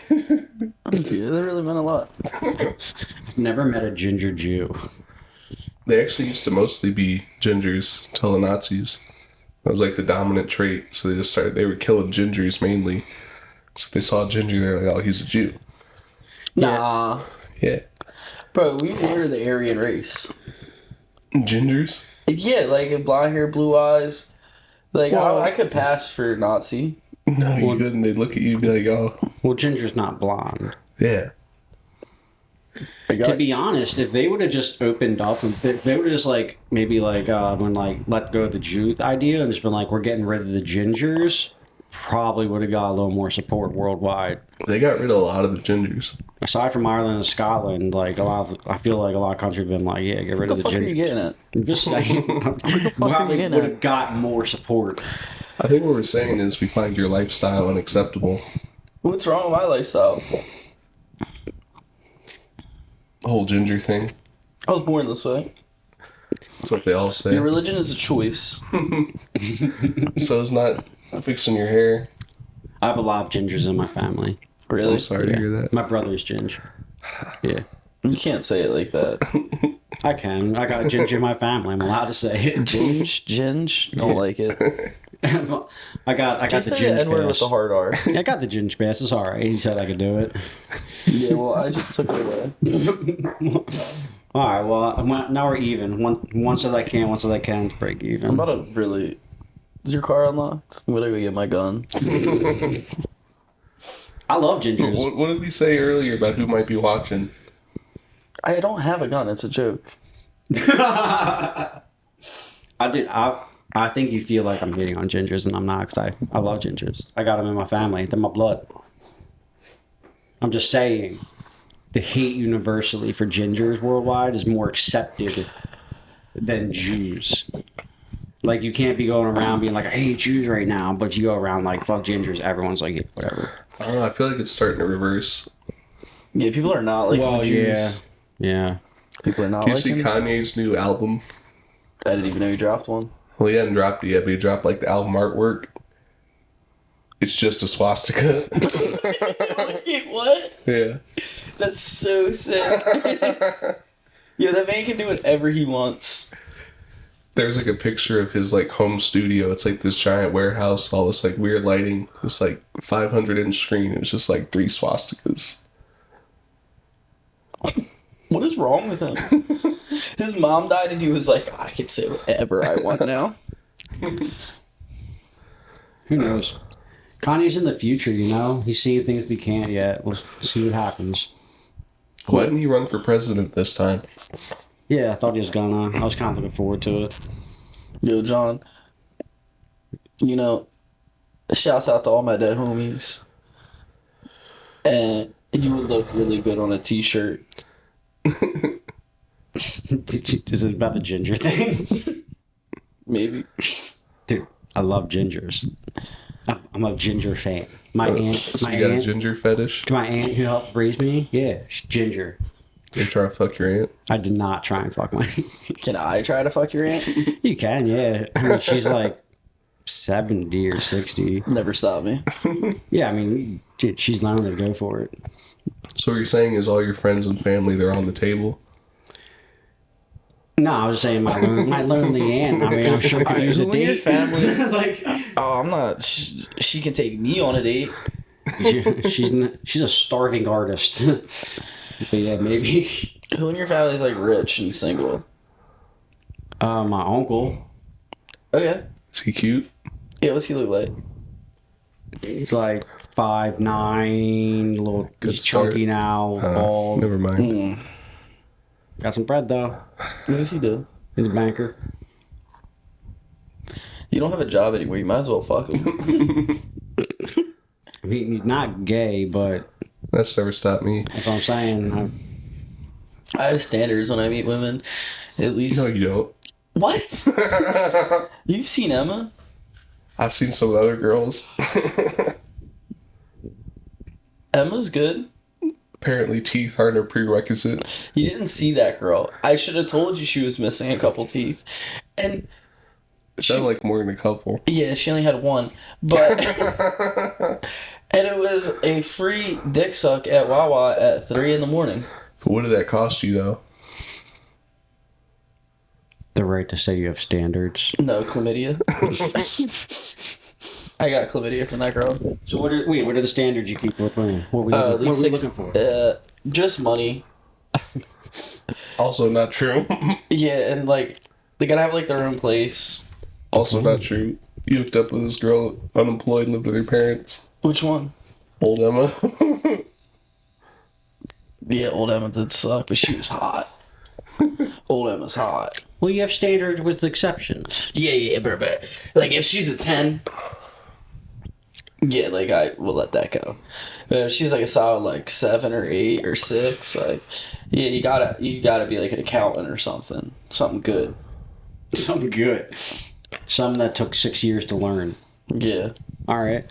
[SPEAKER 3] Thank you. That really meant a lot.
[SPEAKER 2] I've never met a ginger Jew.
[SPEAKER 1] They actually used to mostly be gingers till the Nazis. That was like the dominant trait. So they were killing gingers mainly. So if they saw a ginger, they're like, oh, he's a Jew.
[SPEAKER 3] Nah.
[SPEAKER 1] Yeah.
[SPEAKER 3] Bro, we were the Aryan race.
[SPEAKER 1] Gingers?
[SPEAKER 3] Yeah, like blonde hair, blue eyes. Like,
[SPEAKER 1] Well-
[SPEAKER 3] I could pass for Nazi.
[SPEAKER 1] No, you
[SPEAKER 2] Well-
[SPEAKER 1] couldn't. They'd look at you and be like, oh,
[SPEAKER 2] Well, ginger's not blonde.
[SPEAKER 1] yeah.
[SPEAKER 2] To be honest, if they would have just opened up and if they would have just like maybe like when like let go of the Jew idea and just been like we're getting rid of the gingers, probably would have got a little more support worldwide.
[SPEAKER 1] They got rid of a lot of the gingers.
[SPEAKER 2] Aside from Ireland and Scotland, like I feel like a lot of countries have been like, yeah, get rid
[SPEAKER 3] What
[SPEAKER 2] of
[SPEAKER 3] the
[SPEAKER 2] the
[SPEAKER 3] fuck are you
[SPEAKER 2] gingers.
[SPEAKER 3] getting at?
[SPEAKER 2] I'm just saying,
[SPEAKER 3] fuck are you
[SPEAKER 2] probably
[SPEAKER 3] getting
[SPEAKER 2] would
[SPEAKER 3] at?
[SPEAKER 2] have gotten more support.
[SPEAKER 1] I think what we're saying is we find your lifestyle unacceptable.
[SPEAKER 3] What's wrong with my lifestyle?
[SPEAKER 1] The whole ginger thing.
[SPEAKER 3] I was born this way.
[SPEAKER 1] That's what they all say.
[SPEAKER 3] Your religion is a choice.
[SPEAKER 1] So it's not fixing your hair.
[SPEAKER 2] I have a lot of gingers in my family.
[SPEAKER 3] Really?
[SPEAKER 1] I'm sorry to hear that.
[SPEAKER 2] My brother's ginger. Yeah.
[SPEAKER 3] You can't say it like that.
[SPEAKER 2] I can. I got a ginger in my family. I'm allowed to say it.
[SPEAKER 3] Ginge? Don't like it.
[SPEAKER 2] I got
[SPEAKER 3] Just
[SPEAKER 2] the
[SPEAKER 3] say
[SPEAKER 2] ginger
[SPEAKER 3] the N-word with
[SPEAKER 2] pass.
[SPEAKER 3] the hard R.
[SPEAKER 2] I got the ginger pass. It's all right. He said I could do it.
[SPEAKER 3] Yeah, well, I just took it away.
[SPEAKER 2] All right. Well, now we're even. One says I can. One says I can. To break even.
[SPEAKER 3] I'm about to really... Is your car unlocked? I'm gonna go get my gun.
[SPEAKER 2] I love gingers.
[SPEAKER 1] What did we say earlier about who might be watching?
[SPEAKER 3] I don't have a gun. It's a joke.
[SPEAKER 2] I think you feel like I'm hating on gingers, and I'm not, because I love gingers. I got them in my family. They're my blood. I'm just saying, the hate universally for gingers worldwide is more accepted than Jews. Like, you can't be going around being like, I hate Jews right now, but if you go around like, fuck gingers, everyone's like, yeah, whatever.
[SPEAKER 1] I don't know. I feel like it's starting to reverse.
[SPEAKER 3] Yeah, people are not like
[SPEAKER 2] Well,
[SPEAKER 3] Jews.
[SPEAKER 2] Yeah.
[SPEAKER 3] People are not
[SPEAKER 1] Do you
[SPEAKER 3] like
[SPEAKER 1] see
[SPEAKER 3] him.
[SPEAKER 1] Kanye's new album?
[SPEAKER 3] I didn't even know he dropped one.
[SPEAKER 1] Well, he hadn't dropped it yet, but he dropped like the album artwork. It's just a swastika.
[SPEAKER 3] Wait, what?
[SPEAKER 1] Yeah.
[SPEAKER 3] That's so sick. Yeah, that man can do whatever he wants.
[SPEAKER 1] There's like a picture of his like home studio. It's like this giant warehouse, all this like weird lighting, this like 500-inch screen. It's just like 3 swastikas.
[SPEAKER 3] What is wrong with him? His mom died and he was like, I can say whatever I want now.
[SPEAKER 2] Who knows? Kanye's in the future, you know? He's seeing things we can't yet. We'll see what happens.
[SPEAKER 1] Why didn't he run for president this time?
[SPEAKER 2] Yeah, I thought he was gonna. I was kind of looking forward to it.
[SPEAKER 3] Yo, John, you know, shouts out to all my dead homies. And you would look really good on a t-shirt.
[SPEAKER 2] Is it about the ginger thing?
[SPEAKER 3] Maybe.
[SPEAKER 2] Dude, I love gingers. I'm a ginger fan. My aunt,
[SPEAKER 1] So
[SPEAKER 2] my
[SPEAKER 1] you got a
[SPEAKER 2] aunt,
[SPEAKER 1] ginger fetish?
[SPEAKER 2] my aunt who helped raise me, yeah, she's ginger.
[SPEAKER 1] You try to fuck your aunt?
[SPEAKER 2] I did not try and fuck my.
[SPEAKER 3] Can I try to fuck your aunt?
[SPEAKER 2] You can, yeah. I mean, she's like 70 or 60.
[SPEAKER 3] Never stop me.
[SPEAKER 2] Yeah, I mean, dude, she's not gonna go for it.
[SPEAKER 1] So what you're saying is all your friends and family, they're on the table?
[SPEAKER 2] No, I was saying my lonely aunt. I mean, I'm sure could use a
[SPEAKER 3] Who in your
[SPEAKER 2] date.
[SPEAKER 3] family?
[SPEAKER 2] Like,
[SPEAKER 3] Oh, I'm not. She can take me on a date.
[SPEAKER 2] she's a starving artist. But yeah, maybe.
[SPEAKER 3] Who in your family is like rich and single?
[SPEAKER 2] My uncle.
[SPEAKER 3] Okay.
[SPEAKER 1] Is he cute?
[SPEAKER 3] Yeah, what's he look like?
[SPEAKER 2] He's like 5'9", little.
[SPEAKER 1] Good
[SPEAKER 2] He's
[SPEAKER 1] start.
[SPEAKER 2] chunky now, bald.
[SPEAKER 1] Never mind.
[SPEAKER 3] Mm.
[SPEAKER 2] Got some bread though.
[SPEAKER 3] What does he do?
[SPEAKER 2] He's a banker.
[SPEAKER 3] You don't have a job anymore. You might as well fuck him.
[SPEAKER 2] I mean, he's not gay, but
[SPEAKER 1] That's never stopped me.
[SPEAKER 2] that's what I'm saying.
[SPEAKER 3] I have standards when I meet women. At least.
[SPEAKER 1] No, you don't.
[SPEAKER 3] What? You've seen Emma?
[SPEAKER 1] I've seen some other girls.
[SPEAKER 3] Emma's good.
[SPEAKER 1] Apparently teeth aren't a prerequisite.
[SPEAKER 3] You didn't see that girl. I should have told you she was missing a couple teeth. And
[SPEAKER 1] It sounded like more than a couple.
[SPEAKER 3] Yeah, she only had one. But and it was a free dick suck at Wawa at 3 in the morning.
[SPEAKER 1] What did that cost you though?
[SPEAKER 2] The right to say you have standards.
[SPEAKER 3] No, chlamydia. I got chlamydia from that girl.
[SPEAKER 2] So what are the standards you keep with women? What were
[SPEAKER 3] At
[SPEAKER 2] you
[SPEAKER 3] least
[SPEAKER 2] looking for?
[SPEAKER 3] Just money.
[SPEAKER 1] Also not true.
[SPEAKER 3] Yeah, and like they gotta have like their own place.
[SPEAKER 1] Also not true. You hooked up with this girl, unemployed, lived with her parents.
[SPEAKER 3] Which one?
[SPEAKER 1] Old Emma.
[SPEAKER 3] Yeah, old Emma did suck, but she was hot. Old Emma's hot.
[SPEAKER 2] Well, you have standards with exceptions.
[SPEAKER 3] Yeah, but like if she's a 10, yeah, like I will let that go. But if she's like a solid like 7 or 8 or 6, like yeah, you gotta be like an accountant or something good.
[SPEAKER 2] Something good. Something that took 6 years to learn.
[SPEAKER 3] Yeah.
[SPEAKER 2] All right.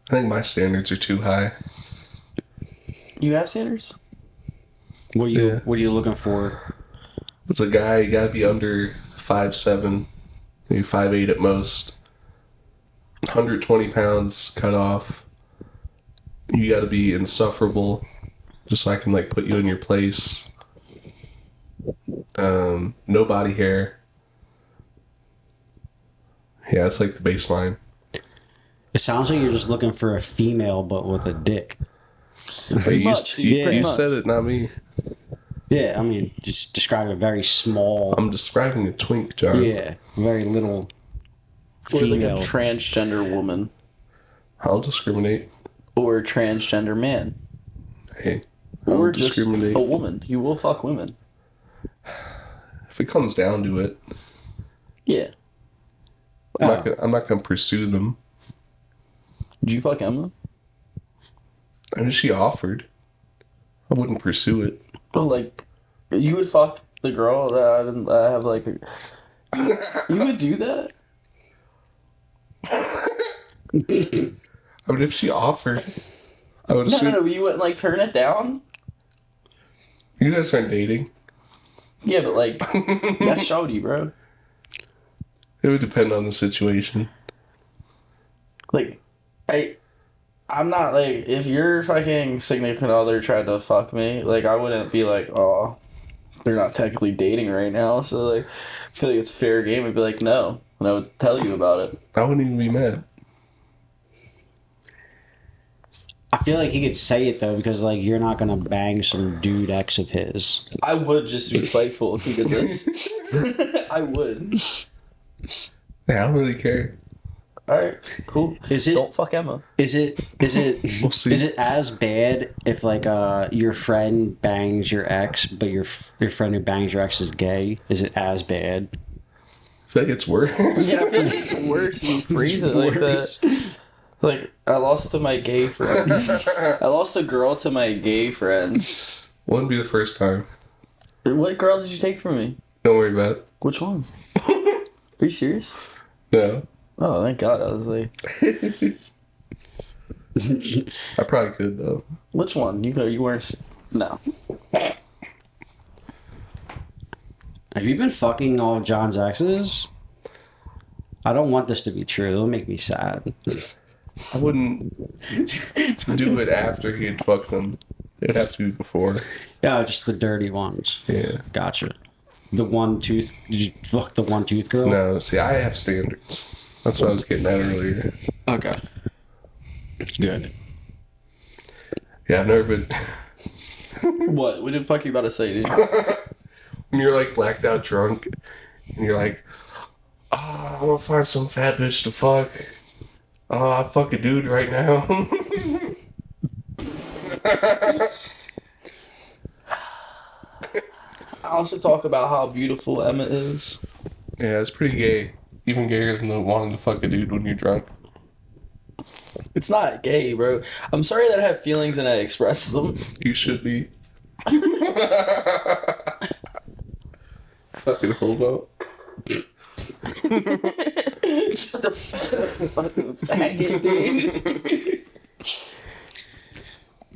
[SPEAKER 1] I think my standards are too high.
[SPEAKER 3] You have standards?
[SPEAKER 2] What are you looking for?
[SPEAKER 1] It's a guy, you gotta be under 5'7", maybe 5'8" at most. 120 pounds cut off. You gotta be insufferable, just so I can like put you in your place. No body hair. Yeah, it's like the baseline.
[SPEAKER 2] It sounds like you're just looking for a female, but with a dick.
[SPEAKER 3] Pretty much, dude.
[SPEAKER 1] You,
[SPEAKER 3] Pretty
[SPEAKER 1] you
[SPEAKER 3] much.
[SPEAKER 1] said it, not me.
[SPEAKER 2] Yeah, I mean, just describe a very small.
[SPEAKER 1] I'm describing a twink, John.
[SPEAKER 2] Yeah, very little.
[SPEAKER 3] Or like
[SPEAKER 2] Female.
[SPEAKER 3] a transgender woman.
[SPEAKER 1] I'll discriminate.
[SPEAKER 3] Or a transgender man.
[SPEAKER 1] Hey, I'll
[SPEAKER 3] Or just
[SPEAKER 1] discriminate.
[SPEAKER 3] a woman. You will fuck women.
[SPEAKER 1] If it comes down to it,
[SPEAKER 3] Yeah.
[SPEAKER 1] I'm not gonna pursue them.
[SPEAKER 3] Did you fuck Emma?
[SPEAKER 1] I mean, she offered. I wouldn't pursue it.
[SPEAKER 3] Well, like, you would fuck the girl that I have like. You would do that?
[SPEAKER 1] I mean, if she offered, I would
[SPEAKER 3] No,
[SPEAKER 1] assume.
[SPEAKER 3] no, you wouldn't like turn it down.
[SPEAKER 1] You guys aren't dating.
[SPEAKER 3] Yeah, but like, that's shawty, bro.
[SPEAKER 1] It would depend on the situation.
[SPEAKER 3] Like, I'm not like if your fucking significant other tried to fuck me, like I wouldn't be like, oh, they're not technically dating right now, so like, I feel like it's fair game. I'd be like, no, and I would tell you about it.
[SPEAKER 1] I wouldn't even be mad.
[SPEAKER 2] I feel like he could say it though because like you're not gonna bang some dude ex of his.
[SPEAKER 3] I would just be spiteful if he did this. I would.
[SPEAKER 1] Yeah, I don't really care.
[SPEAKER 3] All right, cool. Don't fuck Emma.
[SPEAKER 2] Is it
[SPEAKER 1] We'll see.
[SPEAKER 2] is it as bad if like your friend bangs your ex, but your friend who bangs your ex is gay? Is it as bad?
[SPEAKER 1] I feel like it's worse.
[SPEAKER 3] Yeah, I feel like it's worse when you phrase it like that. Like, I lost to my gay friend. I lost a girl to my gay friend.
[SPEAKER 1] Wouldn't be the first time.
[SPEAKER 3] What girl did you take from me?
[SPEAKER 1] Don't worry about it.
[SPEAKER 3] Which one? Are you serious?
[SPEAKER 1] No.
[SPEAKER 3] Oh, thank God. I was like,
[SPEAKER 1] I probably could, though.
[SPEAKER 3] which one? You weren't. No.
[SPEAKER 2] Have you been fucking all of John's exes? I don't want this to be true. It'll make me sad.
[SPEAKER 1] I wouldn't do it after he had fucked them. It would have to be before.
[SPEAKER 2] Yeah, just the dirty ones.
[SPEAKER 1] Yeah.
[SPEAKER 2] Gotcha. The one tooth. Did you fuck the one tooth girl?
[SPEAKER 1] No, see, I have standards. That's what I was getting at earlier.
[SPEAKER 2] Okay. Good.
[SPEAKER 1] Yeah, I've never been...
[SPEAKER 3] What? What the fuck are you about to say, dude?
[SPEAKER 1] When you're, like, blacked out drunk, and you're like, oh, I want to find some fat bitch to fuck. Oh, I fuck a dude right now.
[SPEAKER 3] I also talk about how beautiful Emma is.
[SPEAKER 1] Yeah, it's pretty gay. Even gayer than the wanting to fuck a dude when you're drunk.
[SPEAKER 3] It's not gay, bro. I'm sorry that I have feelings and I express them.
[SPEAKER 1] You should be. Fucking hobo.
[SPEAKER 3] Shut the fucking faggot, dude.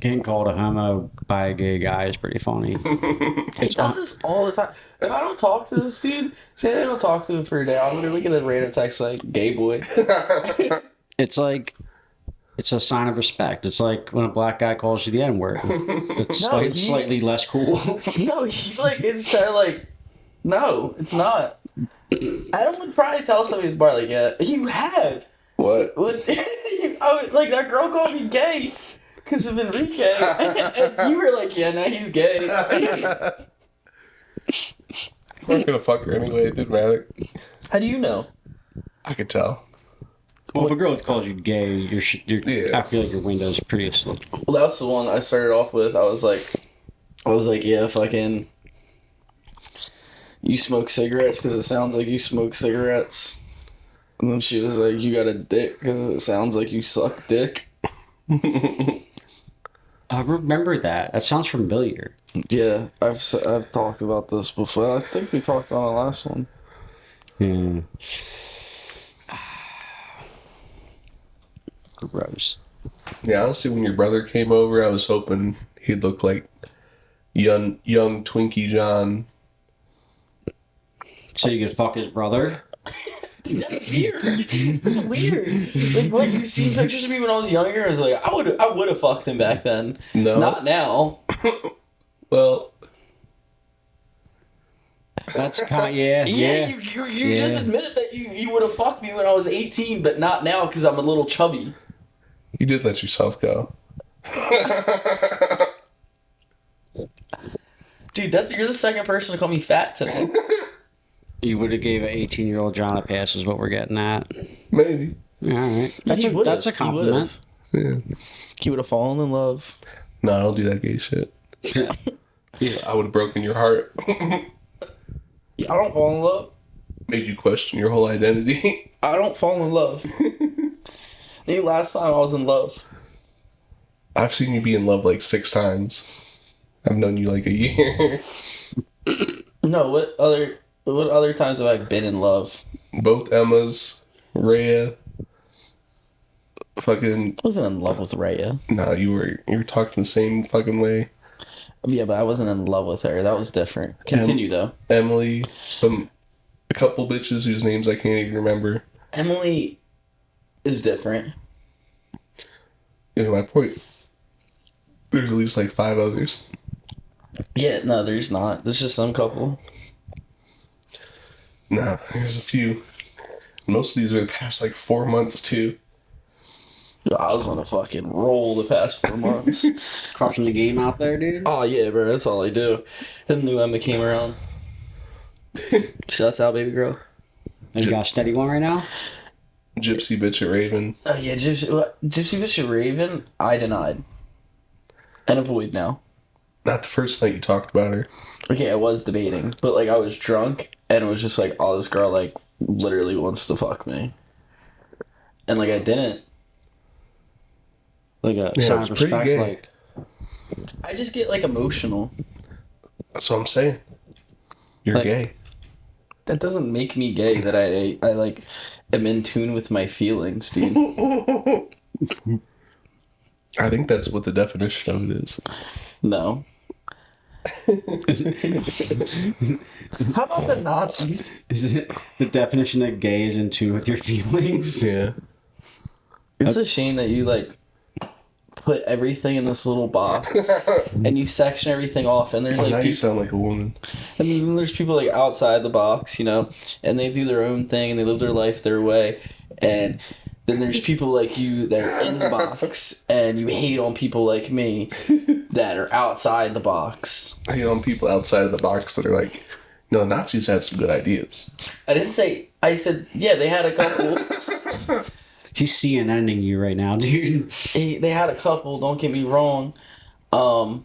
[SPEAKER 2] Getting called a homo by a gay guy is pretty funny.
[SPEAKER 3] He does this all the time. If I don't talk to this dude, say I don't talk to him for a day, I'm literally get a random text like, gay boy.
[SPEAKER 2] It's like, it's a sign of respect. It's like when a black guy calls you the N-word. It's
[SPEAKER 3] No,
[SPEAKER 2] slightly less cool.
[SPEAKER 3] No, he's like, it's kind of like, no, it's not. Adam would probably tell somebody at the bar, like, yeah, you have.
[SPEAKER 1] What?
[SPEAKER 3] Like, that girl called me gay because of Enrique. And you were like, yeah, now he's gay.
[SPEAKER 1] We're gonna fuck her anyway. It didn't matter.
[SPEAKER 3] How do you know?
[SPEAKER 1] I could tell.
[SPEAKER 2] Well, if a girl calls you gay,
[SPEAKER 1] Yeah.
[SPEAKER 2] I feel like your window's pretty asleep.
[SPEAKER 3] Well, that's the one I started off with. I was like, yeah, fucking, you smoke cigarettes because it sounds like you smoke cigarettes. And then she was like, you got a dick because it sounds like you suck dick.
[SPEAKER 2] I remember that. That sounds familiar.
[SPEAKER 3] Yeah, I've talked about this before. I think we talked on the last one.
[SPEAKER 2] Hmm. Gross.
[SPEAKER 1] Yeah, honestly, when your brother came over, I was hoping he'd look like young Twinkie John.
[SPEAKER 2] So you could fuck his brother?
[SPEAKER 3] That's weird. That's weird. Like, what, you've seen pictures of me when I was younger? I was like, I would have fucked him back then.
[SPEAKER 1] No.
[SPEAKER 3] Not now.
[SPEAKER 1] Well,
[SPEAKER 2] That's kind of, yeah.
[SPEAKER 3] You just admitted that you would have fucked me when I was 18, but not now because I'm a little chubby.
[SPEAKER 1] you did let yourself go.
[SPEAKER 3] Dude, you're the second person to call me fat today.
[SPEAKER 2] You would have gave an 18-year-old John a pass is what we're getting at.
[SPEAKER 1] Maybe.
[SPEAKER 2] All right. That's a compliment.
[SPEAKER 1] Yeah.
[SPEAKER 3] He would have fallen in love.
[SPEAKER 1] No, I don't do that gay shit.
[SPEAKER 2] Yeah.
[SPEAKER 1] I would have broken your heart.
[SPEAKER 3] Yeah, I don't fall in love.
[SPEAKER 1] Made you question your whole identity.
[SPEAKER 3] I don't fall in love. The last time I was in love.
[SPEAKER 1] I've seen you be in love like 6 times. I've known you like a year.
[SPEAKER 3] No, what other times have I been in love?
[SPEAKER 1] Both Emmas, Rhea. Fucking
[SPEAKER 3] I wasn't in love with Raya.
[SPEAKER 1] nah, you were talking the same fucking way.
[SPEAKER 3] Yeah, but I wasn't in love with her. That was different. Continue though.
[SPEAKER 1] Emily, a couple bitches whose names I can't even remember.
[SPEAKER 3] Emily is different.
[SPEAKER 1] You know my point. There's at least like 5 others.
[SPEAKER 3] Yeah, no, there's not. There's just some couple.
[SPEAKER 1] Nah, there's a few. Most of these are the past like 4 months too.
[SPEAKER 3] I was on a fucking roll the past 4 months.
[SPEAKER 2] Crushing the game out there, dude.
[SPEAKER 3] Oh yeah, bro, that's all I do. And the new Emma came around. Shouts out, baby girl.
[SPEAKER 2] You got a steady one right now?
[SPEAKER 1] Gypsy bitch at Raven.
[SPEAKER 3] Oh yeah, Gypsy Bishop Raven, I denied. And avoid now.
[SPEAKER 1] Not the first night you talked about her.
[SPEAKER 3] Okay, I was debating, but like I was drunk and it was just like, oh, this girl like literally wants to fuck me. And like I didn't.
[SPEAKER 2] Like a
[SPEAKER 1] Yeah,
[SPEAKER 2] sign
[SPEAKER 1] it's
[SPEAKER 2] of
[SPEAKER 1] pretty
[SPEAKER 2] respect,
[SPEAKER 1] gay.
[SPEAKER 2] like
[SPEAKER 3] I just get like emotional.
[SPEAKER 1] That's what I'm saying. You're
[SPEAKER 2] Like-
[SPEAKER 1] gay.
[SPEAKER 3] That doesn't make me gay that I like am in tune with my feelings, dude.
[SPEAKER 1] I think that's what the definition of it is.
[SPEAKER 3] No. How about the Nazis?
[SPEAKER 2] is it the definition that gay is in tune with your feelings?
[SPEAKER 1] Yeah.
[SPEAKER 3] It's a shame that you like put everything in this little box and you section everything off and there's
[SPEAKER 1] Oh,
[SPEAKER 3] like
[SPEAKER 1] now you
[SPEAKER 3] people,
[SPEAKER 1] sound like a woman.
[SPEAKER 3] and then there's people like outside the box, you know, and they do their own thing and they live their life their way, and then there's people like you that are in the box and you hate on people like me that are outside the box.
[SPEAKER 1] I hate on people outside of the box that are like, no, the Nazis had some good ideas.
[SPEAKER 3] I said, yeah, they had a couple.
[SPEAKER 2] She's CNNing you right now, dude.
[SPEAKER 3] They had a couple, don't get me wrong. The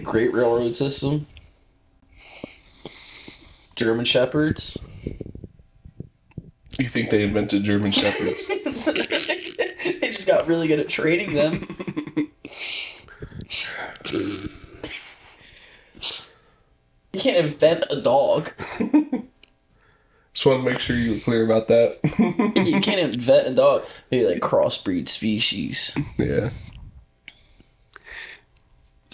[SPEAKER 3] Great Railroad System. German Shepherds.
[SPEAKER 1] You think they invented German Shepherds?
[SPEAKER 3] They just got really good at training them. You can't invent a dog.
[SPEAKER 1] Just want to make sure you were clear about that.
[SPEAKER 3] You can't invent a dog. Maybe like crossbreed species.
[SPEAKER 1] Yeah.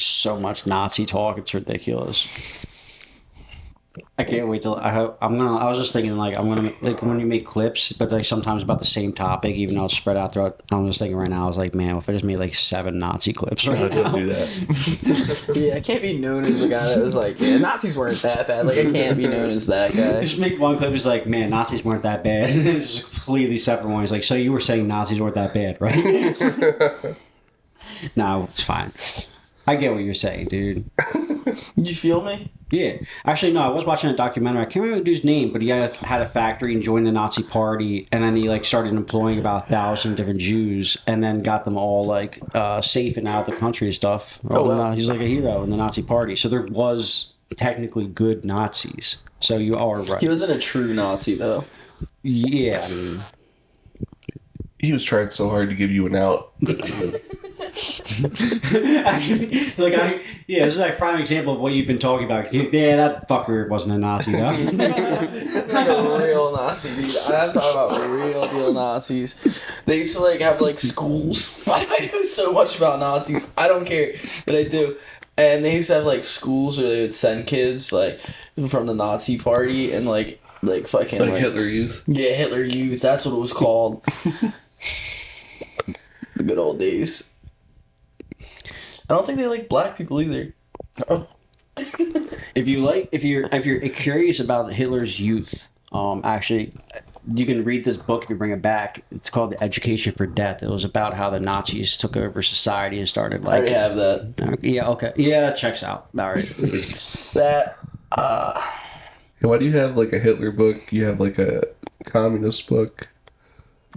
[SPEAKER 2] So much Nazi talk, it's ridiculous. I can't wait till I was just thinking like I'm gonna like when you make clips, but like sometimes about the same topic, even though it's spread out throughout. I'm just thinking right now, I was like, man, if I just made like 7 Nazi clips
[SPEAKER 1] No,
[SPEAKER 2] right
[SPEAKER 1] don't
[SPEAKER 2] now.
[SPEAKER 1] do that.
[SPEAKER 3] Yeah, I can't be known as the guy that was like, yeah, Nazis weren't that bad. Like, I can't be known as that guy.
[SPEAKER 2] Just make one clip. It's like, man, Nazis weren't that bad. And then it's just a completely separate one. He's like, so you were saying Nazis weren't that bad, right? No, it's fine. I get what you're saying, dude.
[SPEAKER 3] You feel me?
[SPEAKER 2] Yeah. Actually, no, I was watching a documentary. I can't remember the dude's name, but he had a factory and joined the Nazi party. And then he, like, started employing about 1,000 different Jews and then got them all, like, safe and out of the country and stuff.
[SPEAKER 3] Oh, wow.
[SPEAKER 2] He's like a hero in the Nazi party. So there was technically good Nazis. So you are right.
[SPEAKER 3] He wasn't a true Nazi, though.
[SPEAKER 2] Yeah, I mean...
[SPEAKER 1] He was trying so hard to give you an out.
[SPEAKER 2] Actually, this is like a prime example of what you've been talking about. Yeah, that fucker wasn't a Nazi, though.
[SPEAKER 3] It's like a real Nazi, dude. I'm talking about real deal Nazis. They used to like have like schools. Why do I know so much about Nazis? I don't care, but I do. And they used to have like schools where they would send kids like from the Nazi party and like fucking
[SPEAKER 1] Like Hitler Youth.
[SPEAKER 3] Yeah, Hitler Youth. That's what it was called. The good old days. I don't think they like black people either.
[SPEAKER 1] Oh.
[SPEAKER 2] If you're curious about Hitler's youth, actually, you can read this book if you bring it back. It's called The Education for Death. It was about how the Nazis took over society and started
[SPEAKER 3] I
[SPEAKER 2] like.
[SPEAKER 3] already have that.
[SPEAKER 2] Yeah. Okay. Yeah, that checks out. All right.
[SPEAKER 3] That.
[SPEAKER 1] Yeah, why do you have like a Hitler book? You have like a communist book.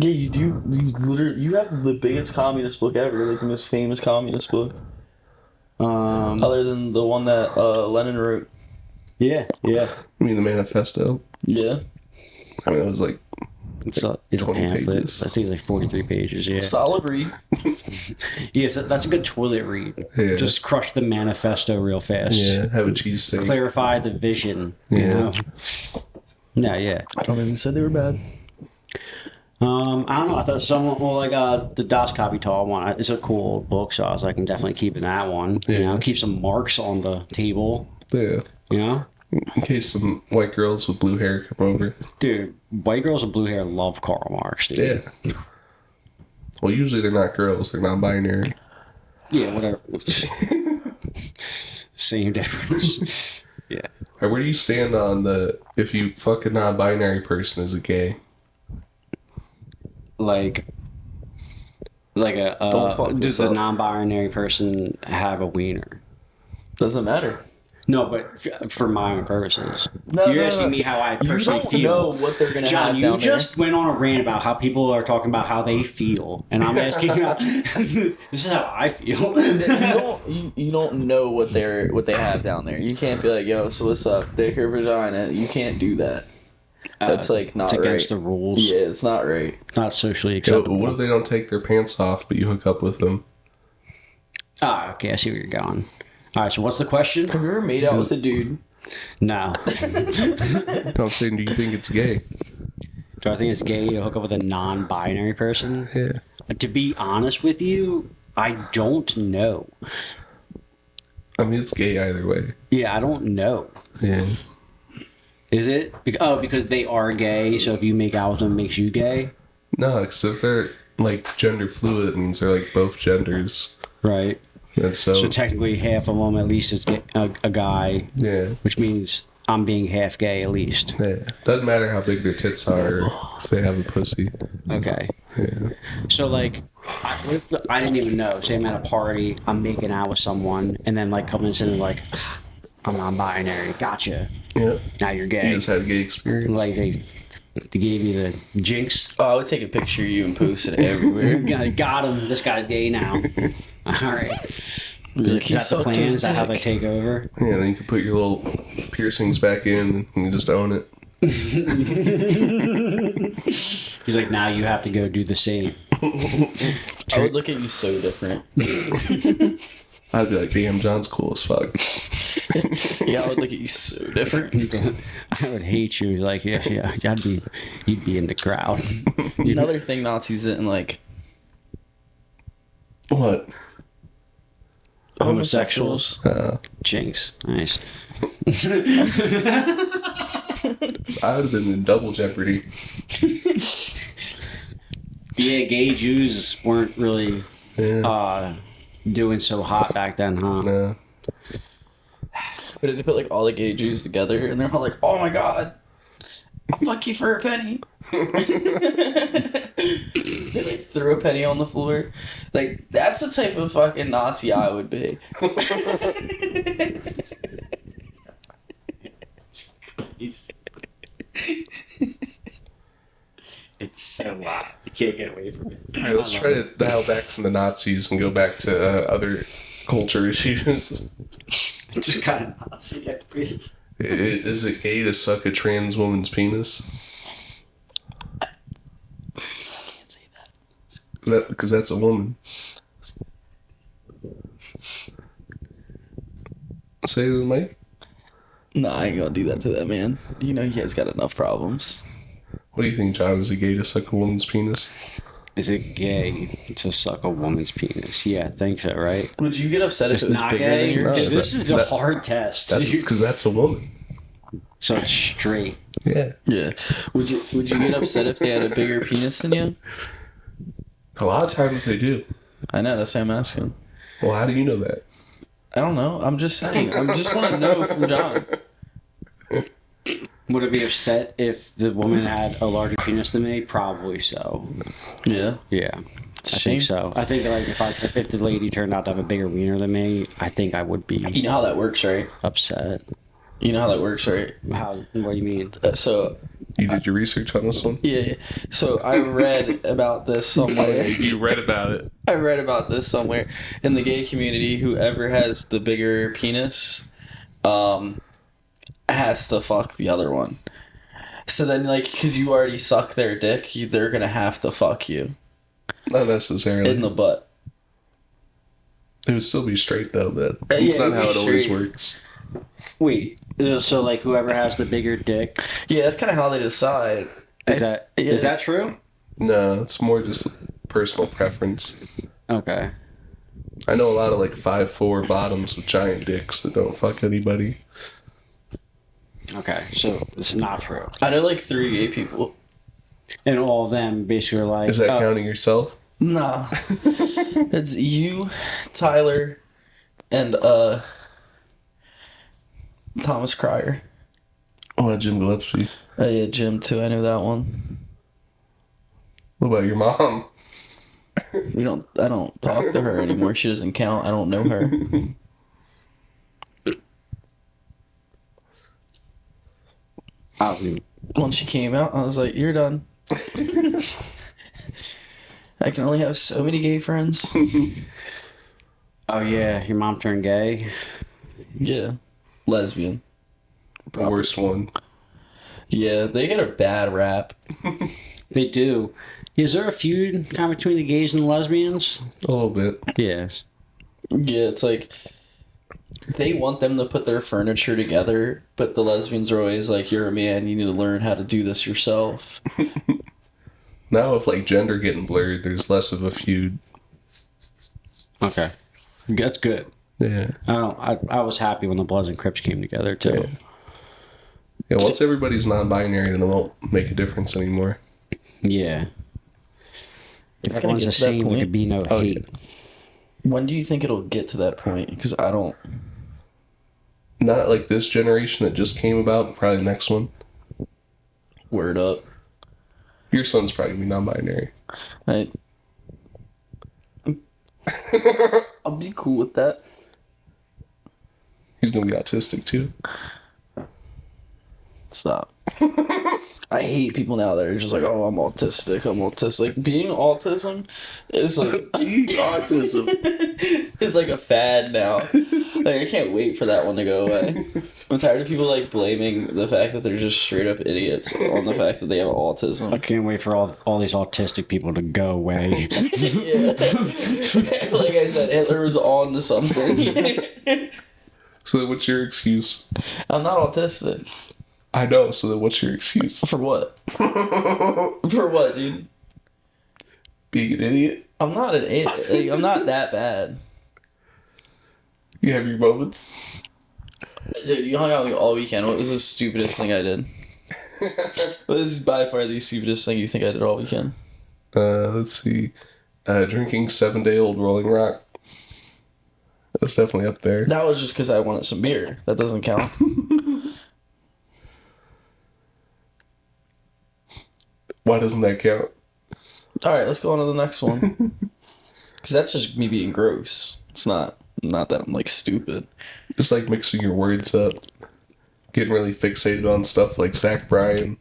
[SPEAKER 3] Yeah, you do. You literally, you have the biggest communist book ever, like the most famous communist book, other than the one that Lenin wrote.
[SPEAKER 2] Yeah.
[SPEAKER 1] I mean, the manifesto.
[SPEAKER 3] Yeah.
[SPEAKER 1] I mean, it was like
[SPEAKER 2] It's a
[SPEAKER 1] 20
[SPEAKER 2] pamphlet.
[SPEAKER 1] pages.
[SPEAKER 2] I think it's like 43 pages. Yeah.
[SPEAKER 3] Solid read.
[SPEAKER 2] Yeah. So that's a good toilet read.
[SPEAKER 1] Yeah.
[SPEAKER 2] Just crush the manifesto real fast.
[SPEAKER 1] Yeah, have a cheesesteak.
[SPEAKER 2] Clarify the vision.
[SPEAKER 1] Yeah.
[SPEAKER 2] You know? No, yeah.
[SPEAKER 3] I don't even say they were bad.
[SPEAKER 2] I don't know. I thought the Das Kapital one. It's a cool old book, so I was like, I'm definitely keeping that one. You
[SPEAKER 1] Yeah.
[SPEAKER 2] know, keep some marks on the table.
[SPEAKER 1] Yeah.
[SPEAKER 2] You know,
[SPEAKER 1] In case some white girls with blue hair come over.
[SPEAKER 2] dude, white girls with blue hair love Karl Marx, dude.
[SPEAKER 1] Yeah. Well, usually they're not girls. They're non-binary.
[SPEAKER 2] Yeah, whatever. Same difference. Yeah.
[SPEAKER 1] Or where do you stand on the if you fuck a non-binary person is a gay?
[SPEAKER 2] Like
[SPEAKER 3] Don't fuck
[SPEAKER 2] does
[SPEAKER 3] this
[SPEAKER 2] the
[SPEAKER 3] up.
[SPEAKER 2] non-binary person have a wiener?
[SPEAKER 3] Doesn't matter.
[SPEAKER 2] No, but for my own purposes.
[SPEAKER 3] No,
[SPEAKER 2] You're
[SPEAKER 3] no,
[SPEAKER 2] asking
[SPEAKER 3] no.
[SPEAKER 2] me how I
[SPEAKER 3] You
[SPEAKER 2] personally
[SPEAKER 3] don't
[SPEAKER 2] feel.
[SPEAKER 3] know what they're gonna
[SPEAKER 2] John,
[SPEAKER 3] have
[SPEAKER 2] you
[SPEAKER 3] down
[SPEAKER 2] just went on a rant about how people are talking about how they feel, and I'm asking you, this is how I feel.
[SPEAKER 3] there. You don't know what they have down there. You can't be like, yo, so what's up, dick or vagina? You can't do that. That's like not
[SPEAKER 2] it's
[SPEAKER 3] right.
[SPEAKER 2] against the rules.
[SPEAKER 3] Yeah, it's not right.
[SPEAKER 2] Not socially
[SPEAKER 1] So
[SPEAKER 2] acceptable.
[SPEAKER 1] what if they don't take their pants off, but you hook up with them?
[SPEAKER 2] Ah, okay, I see where you're going. All right, so what's the question?
[SPEAKER 3] Have you ever made out with a dude?
[SPEAKER 2] No.
[SPEAKER 1] I'm saying, do you think it's gay?
[SPEAKER 2] Do I think it's gay to hook up with a non-binary person?
[SPEAKER 1] Yeah.
[SPEAKER 2] To be honest with you, I don't know.
[SPEAKER 1] I mean, it's gay either way.
[SPEAKER 2] Yeah, I don't know.
[SPEAKER 1] Yeah.
[SPEAKER 2] Is it? Because they are gay, so if you make out with them, it makes you gay?
[SPEAKER 1] No, because if they're like gender fluid, it means they're like both genders.
[SPEAKER 2] Right.
[SPEAKER 1] And so,
[SPEAKER 2] So technically half of them at least is a guy,
[SPEAKER 1] yeah.
[SPEAKER 2] which means I'm being half gay at least.
[SPEAKER 1] Yeah. Doesn't matter how big their tits are or if they have a pussy.
[SPEAKER 2] Okay.
[SPEAKER 1] Yeah.
[SPEAKER 2] So like, I didn't even know. Say I'm at a party, I'm making out with someone, and then like comes in and like, I'm non-binary. Gotcha.
[SPEAKER 1] Yeah.
[SPEAKER 2] Now you're
[SPEAKER 1] You
[SPEAKER 2] gay.
[SPEAKER 1] just had a gay experience.
[SPEAKER 2] Like they gave you the jinx.
[SPEAKER 3] Oh, I would take a picture of you and post it everywhere.
[SPEAKER 2] Got him. This guy's gay now. All right. Is
[SPEAKER 3] He
[SPEAKER 2] that the
[SPEAKER 3] sucked
[SPEAKER 2] plan?
[SPEAKER 3] his
[SPEAKER 2] Is that how they
[SPEAKER 3] dick.
[SPEAKER 2] take over?
[SPEAKER 1] Yeah, then you can put your little piercings back in and you just own it.
[SPEAKER 2] He's like, now you have to go do the same.
[SPEAKER 3] I would look at you so different.
[SPEAKER 1] I'd be like, damn, John's cool as fuck.
[SPEAKER 3] Yeah, I would look at you so different.
[SPEAKER 2] I would hate you. Like, yeah, you'd be in the crowd.
[SPEAKER 3] Another thing Nazis didn't like.
[SPEAKER 1] What?
[SPEAKER 2] homosexuals. Jinx. Nice.
[SPEAKER 1] I would have been in double jeopardy.
[SPEAKER 2] Yeah, gay Jews weren't really doing so hot back then, huh?
[SPEAKER 1] Nah.
[SPEAKER 3] But if they put like all the gay Jews together and they're all like, "Oh my god, I'll fuck you for a penny." They like threw a penny on the floor. Like that's the type of fucking Nazi I would be.
[SPEAKER 2] It's so hot. You can't get away from it.
[SPEAKER 1] All right, let's try to dial back from the Nazis and go back to other culture issues.
[SPEAKER 2] It's kind of Nazi.
[SPEAKER 1] Is it gay to suck a trans woman's penis?
[SPEAKER 3] Can't say that.
[SPEAKER 1] Because that's a woman. Say it to the mic.
[SPEAKER 3] No, I ain't gonna do that to that man. You know he has got enough problems.
[SPEAKER 1] What do you think, John? Is it gay to suck a woman's penis?
[SPEAKER 2] Is it gay to suck a woman's penis? Yeah, I think so, right?
[SPEAKER 3] Would you get upset if
[SPEAKER 2] It's
[SPEAKER 3] it was
[SPEAKER 2] not
[SPEAKER 3] bigger
[SPEAKER 2] gay.
[SPEAKER 3] than yours?
[SPEAKER 1] No.
[SPEAKER 2] This is a
[SPEAKER 1] That-
[SPEAKER 2] hard test.
[SPEAKER 1] That's because that's a woman.
[SPEAKER 2] So it's straight.
[SPEAKER 1] Yeah.
[SPEAKER 3] Yeah. Would you get upset if they had a bigger penis than you?
[SPEAKER 1] A lot of times they do.
[SPEAKER 3] I know, that's why I'm asking.
[SPEAKER 1] Well, how do you know that?
[SPEAKER 3] I don't know. I'm just saying. I just want to know from John.
[SPEAKER 2] Would it be upset if the woman had a larger penis than me? Probably so.
[SPEAKER 3] Yeah.
[SPEAKER 2] Yeah. I
[SPEAKER 3] Shame.
[SPEAKER 2] think so. I think like if the lady turned out to have a bigger wiener than me, I think I would be
[SPEAKER 3] You know how that works, right?
[SPEAKER 2] upset.
[SPEAKER 3] You know how that works, right?
[SPEAKER 2] How? What do you mean?
[SPEAKER 3] So,
[SPEAKER 1] You did your research on this one?
[SPEAKER 3] yeah. So I read about this somewhere.
[SPEAKER 1] You read about it.
[SPEAKER 3] I read about this somewhere. In the gay community, whoever has the bigger penis, has to fuck the other one. So then, like, because you already suck their dick, they're gonna have to fuck you
[SPEAKER 1] Not necessarily.
[SPEAKER 3] in the butt.
[SPEAKER 1] It would still be straight, though. But
[SPEAKER 3] Yeah,
[SPEAKER 1] it's not
[SPEAKER 3] it'd
[SPEAKER 1] how
[SPEAKER 3] be
[SPEAKER 1] it always
[SPEAKER 3] straight.
[SPEAKER 1] works.
[SPEAKER 2] Wait. So like whoever has the bigger dick
[SPEAKER 3] Yeah, that's kind of how they decide.
[SPEAKER 2] is that
[SPEAKER 3] Yeah.
[SPEAKER 2] is that true?
[SPEAKER 1] No, it's more just personal preference.
[SPEAKER 2] Okay.
[SPEAKER 1] I know a lot of like 5'4" bottoms with giant dicks that don't fuck anybody.
[SPEAKER 2] Okay. So it's not true.
[SPEAKER 3] I know like 3 gay people.
[SPEAKER 2] And all of them basically are like.
[SPEAKER 1] Is that
[SPEAKER 2] oh,
[SPEAKER 1] counting yourself?
[SPEAKER 3] Nah. It's you, Tyler, and Thomas Cryer.
[SPEAKER 1] Oh, Jim Gillespie.
[SPEAKER 3] Yeah, Jim too. I know that one.
[SPEAKER 1] What about your mom?
[SPEAKER 3] I don't talk to her anymore. She doesn't count. I don't know her. When she came out, I was like, "You're done." I can only have so many gay friends.
[SPEAKER 2] Oh yeah, your mom turned gay.
[SPEAKER 3] Yeah, lesbian.
[SPEAKER 1] The worst one.
[SPEAKER 3] Yeah, they get a bad rap.
[SPEAKER 2] They do. Is there a feud kind of between the gays and the lesbians?
[SPEAKER 1] A little bit.
[SPEAKER 2] Yes.
[SPEAKER 3] Yeah, it's like they want them to put their furniture together, but the lesbians are always like, "You're a man. You need to learn how to do this yourself."
[SPEAKER 1] Now with like gender getting blurred, there's less of a feud.
[SPEAKER 2] Okay. That's good.
[SPEAKER 1] Yeah.
[SPEAKER 2] I was happy when the Bloods and Crips came together too.
[SPEAKER 1] Yeah. Yeah, once everybody's non-binary, then it won't make a difference anymore.
[SPEAKER 2] Yeah. If
[SPEAKER 3] It's gonna
[SPEAKER 2] everyone's
[SPEAKER 3] get
[SPEAKER 2] the
[SPEAKER 3] to that
[SPEAKER 2] same, there
[SPEAKER 3] point.
[SPEAKER 2] could be no
[SPEAKER 1] Oh,
[SPEAKER 2] hate.
[SPEAKER 3] When do you think it'll get to that point? Because I don't.
[SPEAKER 1] Not like this generation that just came about, probably the next one.
[SPEAKER 3] Word up.
[SPEAKER 1] Your son's probably gonna be non-binary.
[SPEAKER 3] I'll be cool with that.
[SPEAKER 1] He's gonna be autistic too.
[SPEAKER 3] Stop. I hate people now that are just like, "Oh, I'm autistic. I'm autistic." Being autism is like
[SPEAKER 1] Autism.
[SPEAKER 3] is like a fad now. Like I can't wait for that one to go away. I'm tired of people like blaming the fact that they're just straight up idiots on the fact that they have
[SPEAKER 2] I
[SPEAKER 3] autism.
[SPEAKER 2] can't wait for all these autistic people to go away.
[SPEAKER 3] Yeah. Like I said, Hitler was on to something.
[SPEAKER 1] So then what's your excuse?
[SPEAKER 3] I'm not autistic.
[SPEAKER 1] I know, so then what's your excuse?
[SPEAKER 3] For what? For what, dude?
[SPEAKER 1] Being an idiot?
[SPEAKER 3] I'm not an idiot. Like, I'm not that bad.
[SPEAKER 1] You have your moments.
[SPEAKER 3] Dude, you hung out with me all weekend. What was the stupidest thing I did? What is by far the stupidest thing you think I did all weekend?
[SPEAKER 1] Let's see. Drinking 7-Day-Old Rolling Rock. That's definitely up there.
[SPEAKER 3] That was just because I wanted some beer. That doesn't count.
[SPEAKER 1] Why doesn't that count?
[SPEAKER 3] All right, let's go on to the next one. Because that's just me being gross. It's not that I'm like stupid.
[SPEAKER 1] Just like mixing your words up. Getting really fixated on stuff like Zach Bryan.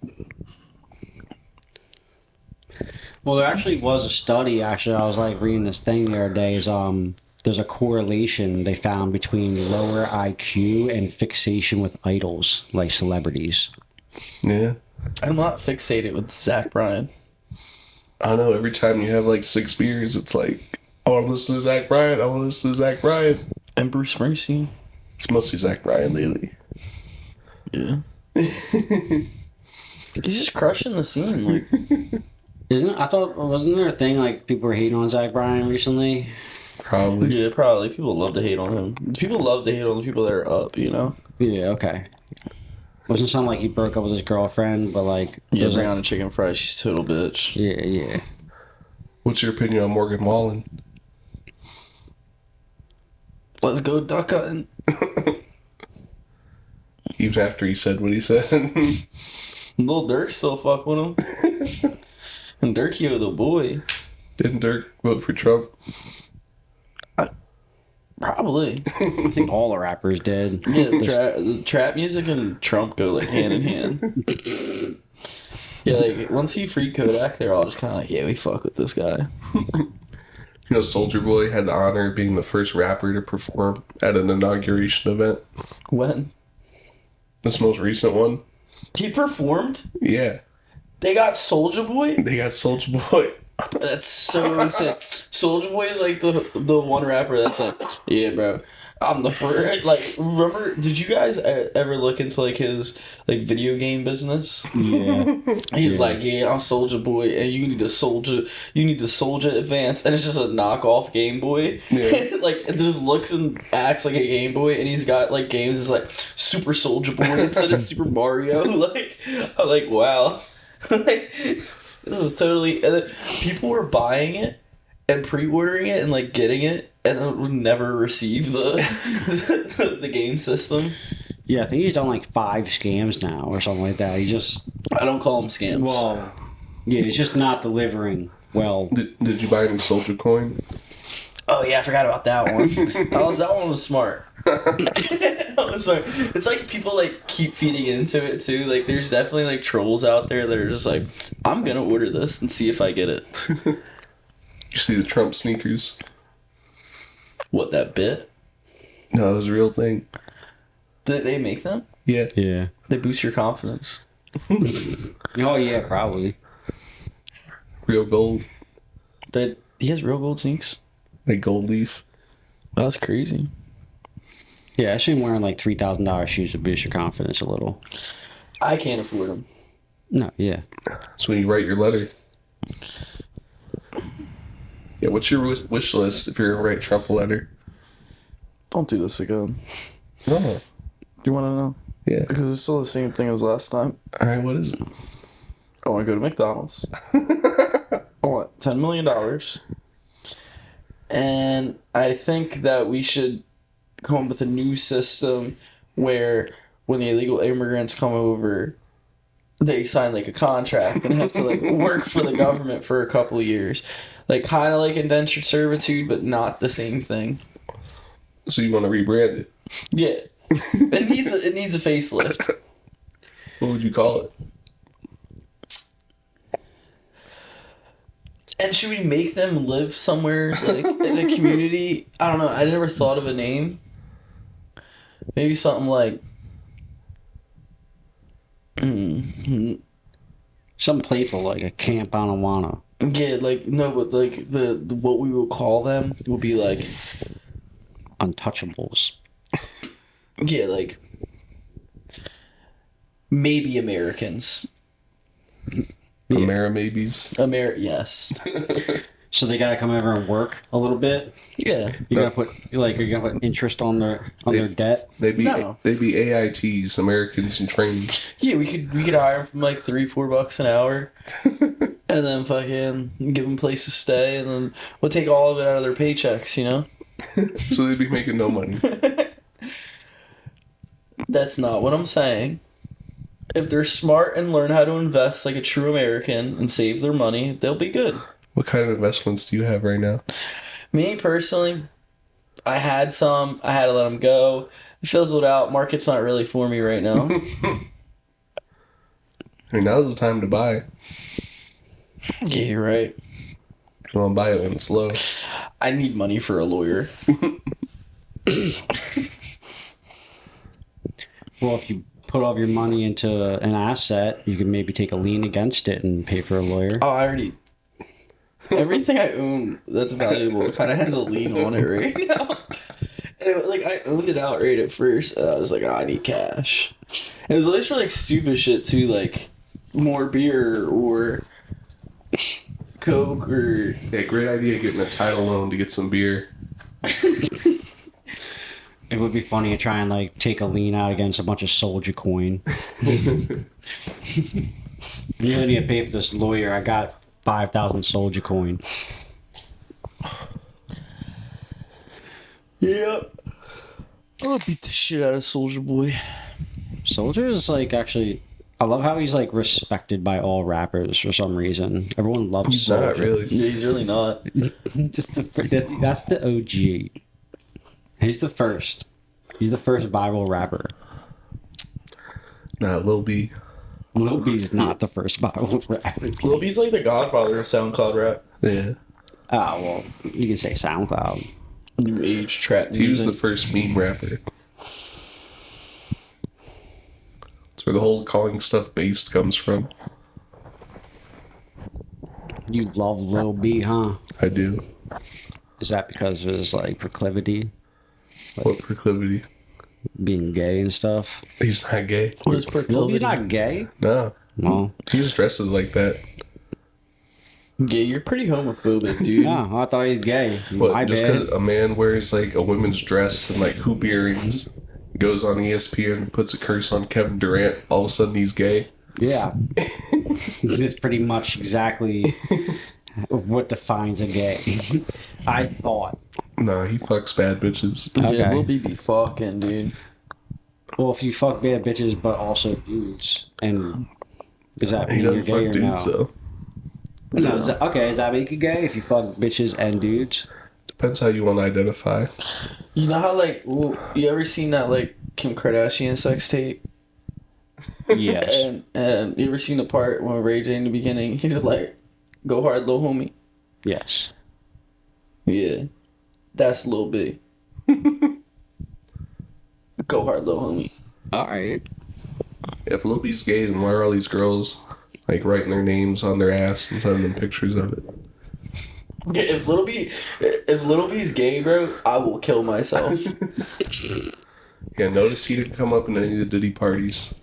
[SPEAKER 2] Well, there actually was a study. Actually, I was like reading this thing the other day. Is there's a correlation they found between lower IQ and fixation with idols like celebrities.
[SPEAKER 1] Yeah.
[SPEAKER 3] I'm not fixated with Zach Bryan.
[SPEAKER 1] I know, every time you have like 6 beers, it's like, I want to listen to Zach Bryan, I want to listen to Zach Bryan.
[SPEAKER 3] And Bruce Springsteen.
[SPEAKER 1] It's mostly Zach Bryan lately.
[SPEAKER 3] Yeah. He's just crushing the scene. Like,
[SPEAKER 2] Isn't it? I thought, wasn't there a thing like people were hating on Zach Bryan recently?
[SPEAKER 1] Probably.
[SPEAKER 3] yeah, probably. People love to hate on him. People love to hate on the people that are up, you know?
[SPEAKER 2] Yeah, okay. Wasn't something like he broke up with his girlfriend, but like...
[SPEAKER 3] Yeah,
[SPEAKER 2] was
[SPEAKER 3] Brianna
[SPEAKER 2] like,
[SPEAKER 3] Chicken Fry, she's a total bitch.
[SPEAKER 2] Yeah, yeah.
[SPEAKER 1] What's your opinion on Morgan Wallen?
[SPEAKER 3] Let's go duck hunting.
[SPEAKER 1] Even after he said what he said.
[SPEAKER 3] Lil Durk still fuck with him. And Durkio the boy.
[SPEAKER 1] Didn't Dirk vote for Trump?
[SPEAKER 3] Probably.
[SPEAKER 2] I think all the rappers did.
[SPEAKER 3] Yeah, the trap music and Trump go like hand in hand. Yeah, like once he freed Kodak, they're all just kind of like, yeah, we fuck with this guy.
[SPEAKER 1] You know, Soulja Boy had the honor of being the first rapper to perform at an inauguration event.
[SPEAKER 3] When
[SPEAKER 1] This most recent one.
[SPEAKER 3] he performed,
[SPEAKER 1] Yeah.
[SPEAKER 3] they got Soulja Boy.
[SPEAKER 1] They got Soulja Boy.
[SPEAKER 3] That's so insane. Soulja Boy is like the one rapper that's like, yeah, bro, I'm the first. Like, remember? Did you guys ever look into like his like video game business?
[SPEAKER 2] Yeah.
[SPEAKER 3] He's like, yeah, I'm Soulja Boy, and you need to Soulja Advance, and it's just a knockoff Game Boy.
[SPEAKER 1] Yeah.
[SPEAKER 3] Like, it just looks and acts like a Game Boy, and he's got like games that's like Super Soulja Boy instead of Super Mario. Like, I'm like, wow, like this is totally. And then people were buying it and pre-ordering it and like getting it, and then would never receive the game system.
[SPEAKER 2] Yeah, I think he's done like 5 scams now or something like that. He just...
[SPEAKER 3] I don't call them scams.
[SPEAKER 2] Well, yeah, he's just not delivering well.
[SPEAKER 1] Did you buy any Soulja coin?
[SPEAKER 3] Oh yeah, I forgot about that one. That one was smart. That was smart. It's like people like keep feeding into it too. Like there's definitely like trolls out there that are just like, I'm gonna order this and see if I get it.
[SPEAKER 1] You see the Trump sneakers?
[SPEAKER 3] What, that bit?
[SPEAKER 1] No, it was a real thing.
[SPEAKER 3] Did they make them?
[SPEAKER 1] Yeah.
[SPEAKER 2] Yeah.
[SPEAKER 3] They boost your confidence.
[SPEAKER 2] Oh, yeah, probably.
[SPEAKER 1] Real gold.
[SPEAKER 3] He has real gold sneaks?
[SPEAKER 1] Like gold leaf.
[SPEAKER 3] That's crazy.
[SPEAKER 2] Yeah, I should be wearing like $3,000 shoes to boost your confidence a little.
[SPEAKER 3] I can't afford them.
[SPEAKER 2] No, yeah.
[SPEAKER 1] So when you write your letter. Yeah, what's your wish list if you're going to write Trump a letter?
[SPEAKER 3] Don't do this again.
[SPEAKER 1] Oh.
[SPEAKER 3] Do you want to know?
[SPEAKER 1] Yeah.
[SPEAKER 3] Because it's still the same thing as last time.
[SPEAKER 1] Alright, what is it?
[SPEAKER 3] I want to go to McDonald's. I want $10 million. And I think that we should come up with a new system where when the illegal immigrants come over, they sign like a contract and have to like work for the government for a couple of years. Like kind of like indentured servitude, but not the same thing.
[SPEAKER 1] So you want to rebrand it?
[SPEAKER 3] Yeah. It needs a facelift.
[SPEAKER 1] What would you call it?
[SPEAKER 3] And should we make them live somewhere like in a community? I don't know. I never thought of a name. Maybe something like
[SPEAKER 2] Something playful like a Camp on Awana.
[SPEAKER 3] yeah, like no, but like the what we will call them will be like
[SPEAKER 2] Untouchables.
[SPEAKER 3] yeah, like maybe Americans.
[SPEAKER 1] Ameri-maybes.
[SPEAKER 3] Yes.
[SPEAKER 2] So they gotta come over and work a little bit.
[SPEAKER 3] Yeah.
[SPEAKER 2] You gotta put you're gonna put interest on their debt.
[SPEAKER 1] They'd be
[SPEAKER 3] No.
[SPEAKER 1] AITs, Americans in Training.
[SPEAKER 3] Yeah, we could hire them from like $3-4 an hour, and then fucking give them a place to stay, and then we'll take all of it out of their paychecks. You know.
[SPEAKER 1] So they'd be making no money.
[SPEAKER 3] That's not what I'm saying. If they're smart and learn how to invest like a true American and save their money, they'll be good.
[SPEAKER 1] What kind of investments do you have right now?
[SPEAKER 3] Me personally, I had some. I had to let them go. It fizzled out. Market's not really for me right now.
[SPEAKER 1] I mean, now's the time to buy.
[SPEAKER 3] Yeah, you're right.
[SPEAKER 1] You want to buy it when it's low.
[SPEAKER 3] I need money for a lawyer.
[SPEAKER 2] Well, if you put all of your money into an asset, you can maybe take a lien against it and pay for a lawyer.
[SPEAKER 3] Oh, I already. Everything I own that's valuable kind of has a lien on it right now. And I owned it outright at first, and I was like, oh, I need cash. And it was always for like stupid shit too, like more beer or Coke or.
[SPEAKER 1] Yeah, great idea getting a title loan to get some beer.
[SPEAKER 2] It would be funny to try and take a lien out against a bunch of soldier coin. You really need to pay for this lawyer. I got 5,000 soldier coin.
[SPEAKER 3] Yep. I'll beat the shit out of Soldier Boy.
[SPEAKER 2] Soldier is actually. I love how he's respected by all rappers for some reason. Everyone loves
[SPEAKER 1] He's
[SPEAKER 2] Soldier.
[SPEAKER 1] not really.
[SPEAKER 3] Yeah, he's really not.
[SPEAKER 2] Just that's the OG. He's the first. He's the first viral rapper.
[SPEAKER 1] Nah, Lil B.
[SPEAKER 2] Lil B is not the first viral rapper.
[SPEAKER 3] Lil B's like the godfather of SoundCloud rap.
[SPEAKER 1] Yeah.
[SPEAKER 2] Oh, well, you can say SoundCloud.
[SPEAKER 3] New age trap music.
[SPEAKER 1] He was the first meme rapper. That's where the whole calling stuff based comes from.
[SPEAKER 2] You love Lil B, huh?
[SPEAKER 1] I do.
[SPEAKER 2] Is that because of his proclivity,
[SPEAKER 1] What proclivity?
[SPEAKER 2] being gay and stuff?
[SPEAKER 1] He's not gay.
[SPEAKER 3] What is
[SPEAKER 2] Lil B's
[SPEAKER 3] proclivity?
[SPEAKER 2] not gay.
[SPEAKER 1] No.
[SPEAKER 2] Well,
[SPEAKER 1] He just dresses like that.
[SPEAKER 3] Yeah, you're pretty homophobic, dude.
[SPEAKER 2] no, I thought he's gay.
[SPEAKER 1] But
[SPEAKER 2] My
[SPEAKER 1] just
[SPEAKER 2] bad.
[SPEAKER 1] because a man wears a woman's dress and hoop earrings, goes on ESPN and puts a curse on Kevin Durant, all of a sudden he's gay.
[SPEAKER 2] Yeah. That's pretty much exactly what defines a gay. I thought.
[SPEAKER 1] No, he fucks bad bitches.
[SPEAKER 2] Okay.
[SPEAKER 3] Yeah, Lil B be fucking, dude.
[SPEAKER 2] Well, if you fuck bad bitches, but also dudes, and does that
[SPEAKER 1] He
[SPEAKER 2] mean you're
[SPEAKER 1] doesn't
[SPEAKER 2] gay
[SPEAKER 1] fuck
[SPEAKER 2] or
[SPEAKER 1] dudes
[SPEAKER 2] no?
[SPEAKER 1] though.
[SPEAKER 2] No, is that make you gay if you fuck bitches and dudes?
[SPEAKER 1] Depends how you want to identify.
[SPEAKER 3] You know how you ever seen that Kim Kardashian sex tape?
[SPEAKER 2] Yes.
[SPEAKER 3] And you ever seen the part when Ray J in the beginning, he's like, "Go hard, little homie."
[SPEAKER 2] Yes.
[SPEAKER 3] Yeah, that's Lil B. Go hard, little homie.
[SPEAKER 2] All right.
[SPEAKER 1] If Lil B's gay, then why are all these girls writing their names on their ass and sending them pictures of it?
[SPEAKER 3] Yeah, if Lil B's gay, bro, I will kill myself.
[SPEAKER 1] Yeah, notice he didn't come up in any of the Diddy parties.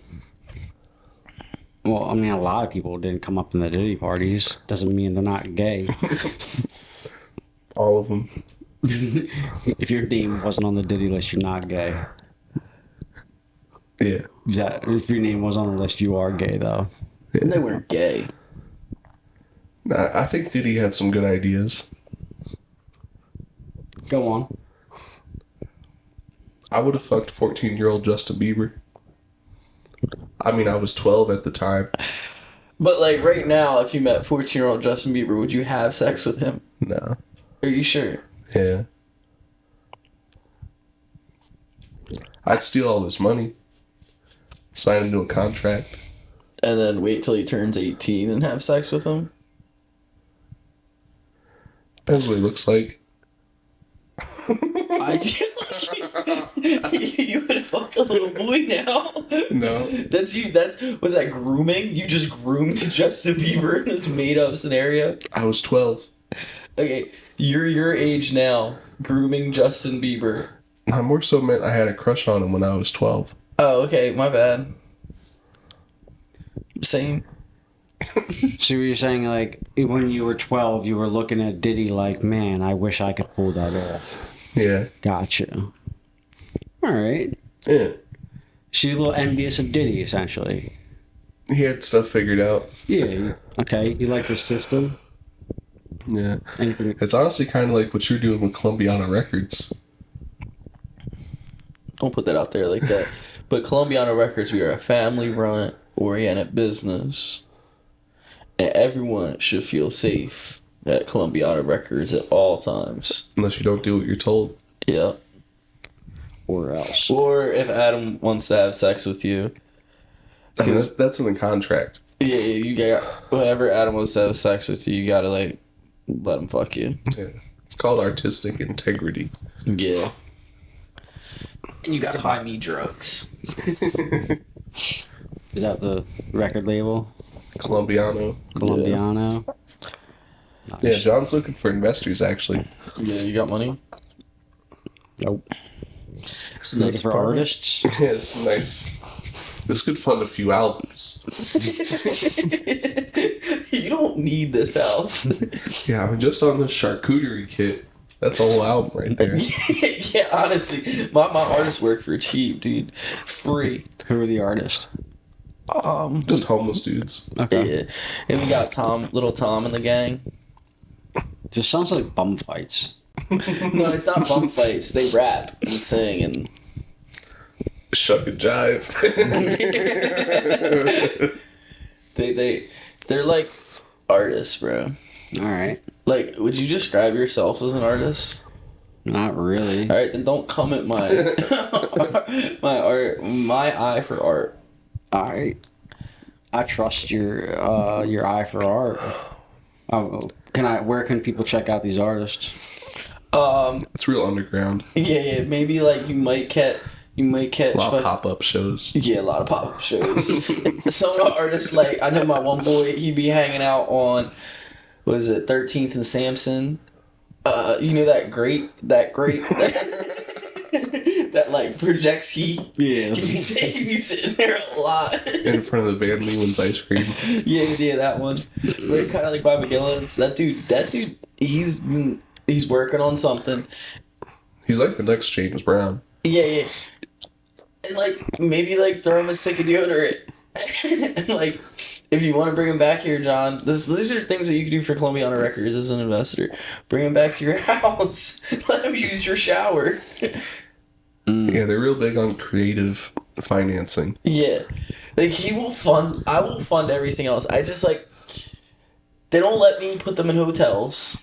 [SPEAKER 2] Well, I mean, a lot of people didn't come up in the Diddy parties. Doesn't mean they're not gay.
[SPEAKER 1] All of them.
[SPEAKER 2] If your name wasn't on the Diddy list, you're not gay.
[SPEAKER 1] Yeah.
[SPEAKER 2] If your name was on the list, you are gay, though.
[SPEAKER 3] They weren't gay.
[SPEAKER 1] Nah, I think Diddy had some good ideas.
[SPEAKER 2] Go on.
[SPEAKER 1] I would have fucked 14-year-old Justin Bieber. I mean, I was 12 at the time.
[SPEAKER 3] But right now, if you met 14-year-old Justin Bieber, would you have sex with him?
[SPEAKER 1] No.
[SPEAKER 3] Are you sure?
[SPEAKER 1] Yeah. I'd steal all his money. Sign him to a contract.
[SPEAKER 3] And then wait till he turns 18 and have sex with him?
[SPEAKER 1] Depends what he looks like.
[SPEAKER 3] I feel like you would fuck a little boy now.
[SPEAKER 1] No.
[SPEAKER 3] That's you. Was that grooming? You just groomed Justin Bieber in this made-up scenario?
[SPEAKER 1] I was 12.
[SPEAKER 3] Okay, you're your age now, grooming Justin Bieber.
[SPEAKER 1] I more so meant I had a crush on him when I was 12.
[SPEAKER 3] Oh, okay, my bad. Same.
[SPEAKER 2] So you're saying, like, when you were 12, you were looking at Diddy like, man, I wish I could pull that off.
[SPEAKER 1] Yeah.
[SPEAKER 2] Gotcha. All right.
[SPEAKER 1] Yeah.
[SPEAKER 2] She's a little envious of Diddy, essentially.
[SPEAKER 1] He had stuff figured out.
[SPEAKER 2] Yeah. Okay. You like the system?
[SPEAKER 1] Yeah.
[SPEAKER 2] Anything?
[SPEAKER 1] It's honestly kind of like what you're doing with Columbiana Records.
[SPEAKER 3] Don't put that out there like that. But Columbiana Records, we are a family-run, oriented business. And everyone should feel safe at Columbiana Records at all times.
[SPEAKER 1] Unless you don't do what you're told.
[SPEAKER 3] Yeah.
[SPEAKER 2] Or else.
[SPEAKER 3] Or if Adam wants to have sex with you.
[SPEAKER 1] I mean, that's in the contract.
[SPEAKER 3] Yeah, you got... Whenever Adam wants to have sex with you, you gotta, like, let him fuck you.
[SPEAKER 1] Yeah. It's called artistic integrity.
[SPEAKER 3] Yeah. And you gotta buy me drugs.
[SPEAKER 2] Is that the record label?
[SPEAKER 1] Columbiano.
[SPEAKER 2] Columbiano?
[SPEAKER 1] Yeah, John's looking for investors, actually.
[SPEAKER 3] Yeah, you got money?
[SPEAKER 2] Nope.
[SPEAKER 3] It's
[SPEAKER 2] Looking
[SPEAKER 3] nice
[SPEAKER 2] for
[SPEAKER 3] apartment.
[SPEAKER 2] artists?
[SPEAKER 1] Yeah, it's nice. This could fund a few albums.
[SPEAKER 3] You don't need this house.
[SPEAKER 1] Yeah, I mean, just on the charcuterie kit, that's a whole album right there.
[SPEAKER 3] Yeah, honestly, my artists work for cheap, dude. Free.
[SPEAKER 2] Who are the artists?
[SPEAKER 1] Just homeless dudes.
[SPEAKER 2] Okay.
[SPEAKER 3] Yeah. And we got little Tom in the gang.
[SPEAKER 2] Just sounds like bum fights.
[SPEAKER 3] No, it's not bum fights. They rap and sing and
[SPEAKER 1] Shuck and jive.
[SPEAKER 3] they're like artists, bro.
[SPEAKER 2] All right.
[SPEAKER 3] Like, would you describe yourself as an artist?
[SPEAKER 2] Not really.
[SPEAKER 3] All right, then don't come at my my art, my eye for art.
[SPEAKER 2] All right. I trust your eye for art. Oh, where can people check out these artists?
[SPEAKER 1] It's real underground.
[SPEAKER 3] Yeah, maybe like you might catch
[SPEAKER 1] A lot of pop-up shows.
[SPEAKER 3] Yeah, a lot of pop-up shows. Some of the artists, like, I know my one boy, he be hanging out on, what is it, 13th and Sampson. You know that grate that like projects heat?
[SPEAKER 2] Yeah.
[SPEAKER 3] He be sitting there a lot.
[SPEAKER 1] In front of the Van Leeuwen's ice cream.
[SPEAKER 3] Yeah, that one. Right, kind of like by McGillen's. That dude, he's working on something.
[SPEAKER 1] He's like the next James Brown.
[SPEAKER 3] Yeah. And, like, maybe, like, throw him a stick of deodorant. And, like, if you want to bring him back here, John, these are things that you can do for Columbiana Records as an investor. Bring him back to your house. Let him use your shower.
[SPEAKER 1] Yeah, they're real big on creative financing.
[SPEAKER 3] Yeah. Like, I will fund everything else. I just, like, they don't let me put them in hotels.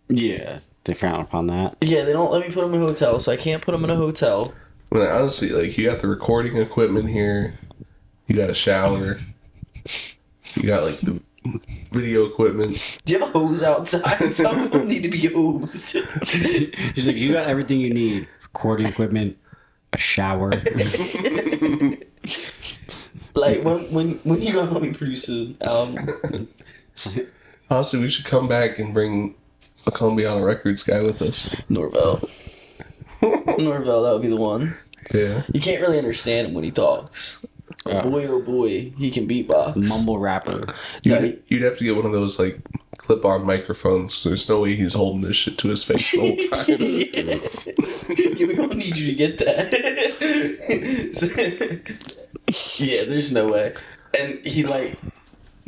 [SPEAKER 2] Yeah. They frown upon that.
[SPEAKER 3] Yeah, they don't let me put them in hotels, so I can't put them in a hotel.
[SPEAKER 1] I mean, honestly, like, you got the recording equipment here. You got a shower. You got, like, the video equipment.
[SPEAKER 3] Do you have a hose outside? Some of them need to be hosed.
[SPEAKER 2] He's like, you got everything you need. Recording equipment, a shower.
[SPEAKER 3] Like, when you gonna let me produce an album?
[SPEAKER 1] Honestly, we should come back and bring a Columbiana Records guy with us.
[SPEAKER 3] Norvell, that would be the one.
[SPEAKER 1] Yeah.
[SPEAKER 3] You can't really understand him when he talks. Oh boy, he can beatbox.
[SPEAKER 2] Mumble rapper.
[SPEAKER 1] You'd have to get one of those, like, clip-on microphones. There's no way he's holding this shit to his face the whole time.
[SPEAKER 3] Yeah, we're gonna need you to get that. Yeah, there's no way. And he, like,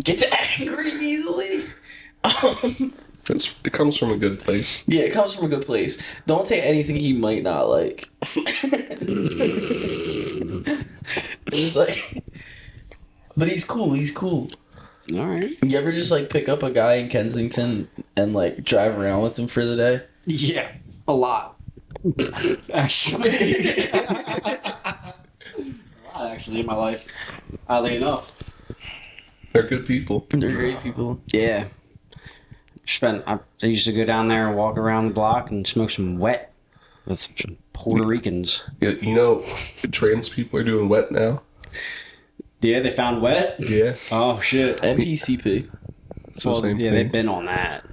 [SPEAKER 3] gets angry easily.
[SPEAKER 1] It comes from a good place.
[SPEAKER 3] Yeah, it comes from a good place. Don't say anything he might not like. It's like, but he's cool.
[SPEAKER 2] All right.
[SPEAKER 3] You ever just, like, pick up a guy in Kensington and, like, drive around with him for the day?
[SPEAKER 2] Yeah. A lot. Actually. A lot, actually, in my life. Oddly enough.
[SPEAKER 1] They're good people.
[SPEAKER 3] They're great people.
[SPEAKER 2] Yeah. I used to go down there and walk around the block and smoke some wet with some Puerto Ricans.
[SPEAKER 1] Yeah, you know, trans people are doing wet now.
[SPEAKER 2] Yeah, they found wet?
[SPEAKER 1] Yeah.
[SPEAKER 2] Oh, shit.
[SPEAKER 3] MPCP.
[SPEAKER 1] It's the same
[SPEAKER 2] yeah,
[SPEAKER 1] thing.
[SPEAKER 2] they've been on that.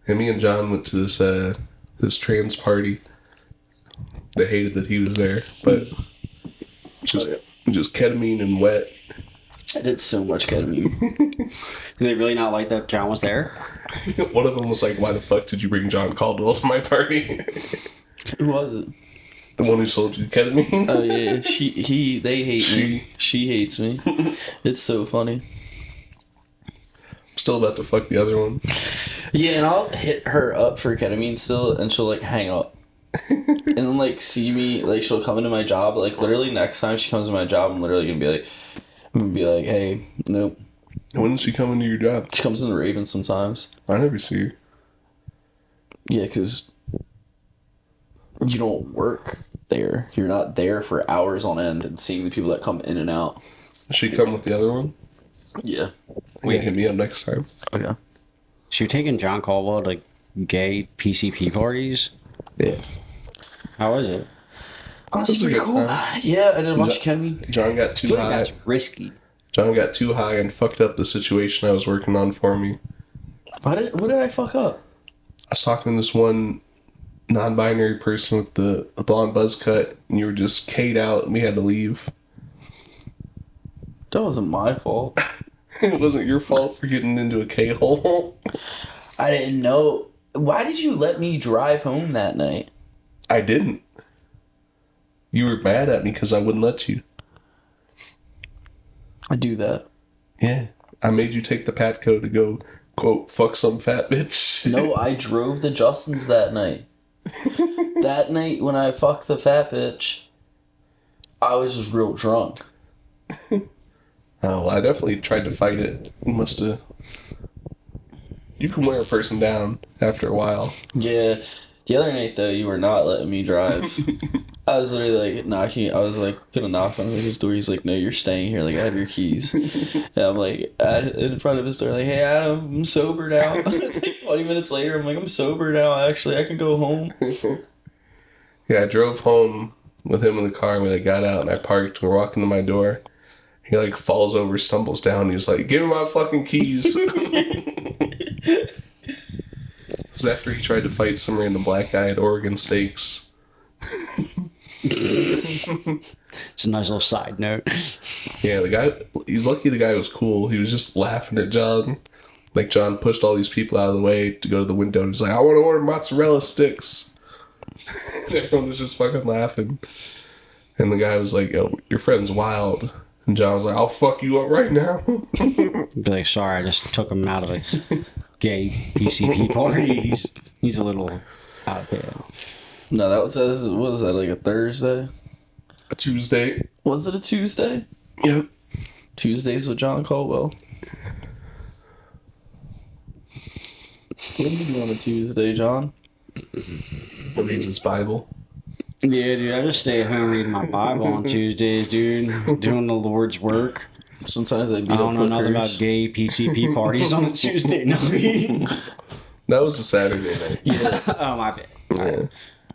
[SPEAKER 1] And me and John went to this trans party. They hated that he was there, but just ketamine and wet.
[SPEAKER 3] I did so much ketamine.
[SPEAKER 2] Did they really not like that John was there?
[SPEAKER 1] One of them was like, "Why the fuck did you bring John Caldwell to my party?"
[SPEAKER 3] Who was it?
[SPEAKER 1] The one who sold you ketamine.
[SPEAKER 3] Oh yeah, they hate me. She hates me. It's so funny.
[SPEAKER 1] I'm still about to fuck the other one.
[SPEAKER 3] Yeah, and I'll hit her up for ketamine still, and she'll like hang up. And then like see me, like she'll come into my job. Like literally next time she comes to my job, I'm literally gonna be like, hey, nope.
[SPEAKER 1] When did she come into your job?
[SPEAKER 3] She comes in the Raven sometimes.
[SPEAKER 1] I never see her.
[SPEAKER 3] Yeah, because you don't work there. You're not there for hours on end and seeing the people that come in and out.
[SPEAKER 1] Does she come with the other one?
[SPEAKER 3] Yeah.
[SPEAKER 1] Wait, hit me up next time.
[SPEAKER 3] Okay.
[SPEAKER 2] So you're taking John Caldwell to gay PCP parties?
[SPEAKER 1] Yeah.
[SPEAKER 2] How was it?
[SPEAKER 3] Honestly,
[SPEAKER 1] It was a
[SPEAKER 3] pretty
[SPEAKER 1] good
[SPEAKER 3] cool.
[SPEAKER 1] time.
[SPEAKER 3] Yeah, I did a bunch of ketamine.
[SPEAKER 1] John got
[SPEAKER 2] I
[SPEAKER 1] too
[SPEAKER 2] feel like
[SPEAKER 1] high.
[SPEAKER 2] that's risky.
[SPEAKER 1] John got too high and fucked up the situation I was working on for me.
[SPEAKER 3] What did I fuck up?
[SPEAKER 1] I was talking to this one non-binary person with the blonde buzz cut, and you were just K'd out, and we had to leave.
[SPEAKER 3] That wasn't my fault.
[SPEAKER 1] It wasn't your fault for getting into a K-hole.
[SPEAKER 3] I didn't know. Why did you let me drive home that night?
[SPEAKER 1] I didn't. You were mad at me because I wouldn't let you.
[SPEAKER 3] I do that.
[SPEAKER 1] Yeah. I made you take the Patco to go, quote, fuck some fat bitch.
[SPEAKER 3] No, I drove to Justin's that night. That night when I fucked the fat bitch, I was just real drunk.
[SPEAKER 1] Oh, I definitely tried to fight it. You must have. You can wear a person down after a while.
[SPEAKER 3] Yeah. The other night, though, you were not letting me drive. I was literally, like, knocking. I was, like, gonna knock on his door. He's like, no, you're staying here. Like, I have your keys. And I'm, like, in front of his door, like, hey, Adam, I'm sober now. It's, like, 20 minutes later. I'm like, I'm sober now, actually. I can go home.
[SPEAKER 1] Yeah, I drove home with him in the car when I got out and I parked. We're walking to my door. He, like, falls over, stumbles down. He's like, give me my fucking keys. This is after he tried to fight some random black guy at Oregon Steaks.
[SPEAKER 2] It's a nice little side note.
[SPEAKER 1] Yeah, the guy, he's lucky the guy was cool. He was just laughing at John. Like, John pushed all these people out of the way to go to the window. He's like, I want to order mozzarella sticks. And everyone was just fucking laughing. And the guy was like, yo, your friend's wild. And John was like, I'll fuck you up right now.
[SPEAKER 2] Be like, sorry, I just took him out of a gay PCP party. He's a little out there.
[SPEAKER 3] No, that was, what was that, like a Thursday?
[SPEAKER 1] A Tuesday.
[SPEAKER 3] Was it a Tuesday?
[SPEAKER 1] Yep.
[SPEAKER 3] Tuesdays with John Caldwell. What did you do on a Tuesday, John?
[SPEAKER 1] He reads his Bible.
[SPEAKER 2] Yeah, dude, I just stay at home reading my Bible on Tuesdays, dude. Doing the Lord's work.
[SPEAKER 3] Sometimes I beat
[SPEAKER 2] I
[SPEAKER 3] up
[SPEAKER 2] don't know nothing about
[SPEAKER 3] hookers.
[SPEAKER 2] gay PCP parties on a Tuesday night.
[SPEAKER 1] That was a Saturday night.
[SPEAKER 3] Yeah.
[SPEAKER 2] Oh, my bad.
[SPEAKER 1] Yeah.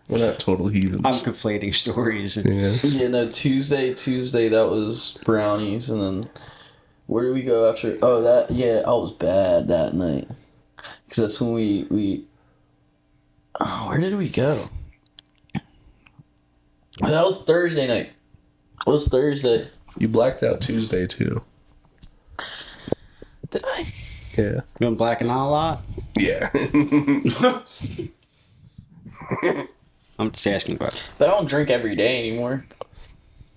[SPEAKER 1] We're not total heathens.
[SPEAKER 2] I'm conflating stories.
[SPEAKER 1] Yeah.
[SPEAKER 3] Yeah, no, Tuesday, that was brownies, and then where did we go after? Oh, I was bad that night. Because that's when we oh, where did we go? That was Thursday night. It was Thursday.
[SPEAKER 1] You blacked out Tuesday, too.
[SPEAKER 3] Did I?
[SPEAKER 1] Yeah.
[SPEAKER 2] You been blacking out a lot?
[SPEAKER 1] Yeah.
[SPEAKER 2] I'm just asking questions.
[SPEAKER 3] But I don't drink every day anymore.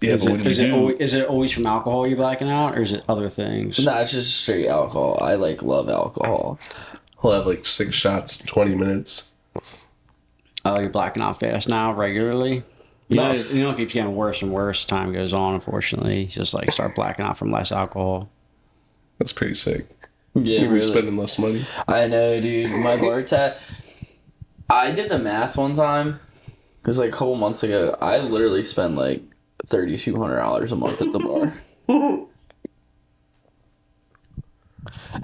[SPEAKER 1] Yeah,
[SPEAKER 2] Is
[SPEAKER 1] but when
[SPEAKER 2] it,
[SPEAKER 1] you
[SPEAKER 2] is, it
[SPEAKER 1] do,
[SPEAKER 2] always, is it always from alcohol you're blacking out, or is it other things?
[SPEAKER 3] Nah, it's just straight alcohol. I love alcohol.
[SPEAKER 1] he'll have like 6 shots in 20 minutes.
[SPEAKER 2] Oh, you're blacking out fast now, regularly? You know, it keeps getting worse and worse as time goes on, unfortunately. Just like start blacking out from less alcohol.
[SPEAKER 1] That's pretty sick.
[SPEAKER 3] Yeah,
[SPEAKER 1] You're
[SPEAKER 3] really.
[SPEAKER 1] spending less money.
[SPEAKER 3] I know, dude. My bar tat. I did the math one time. It was like a couple months ago. I literally spent like $3,200 a month at the bar.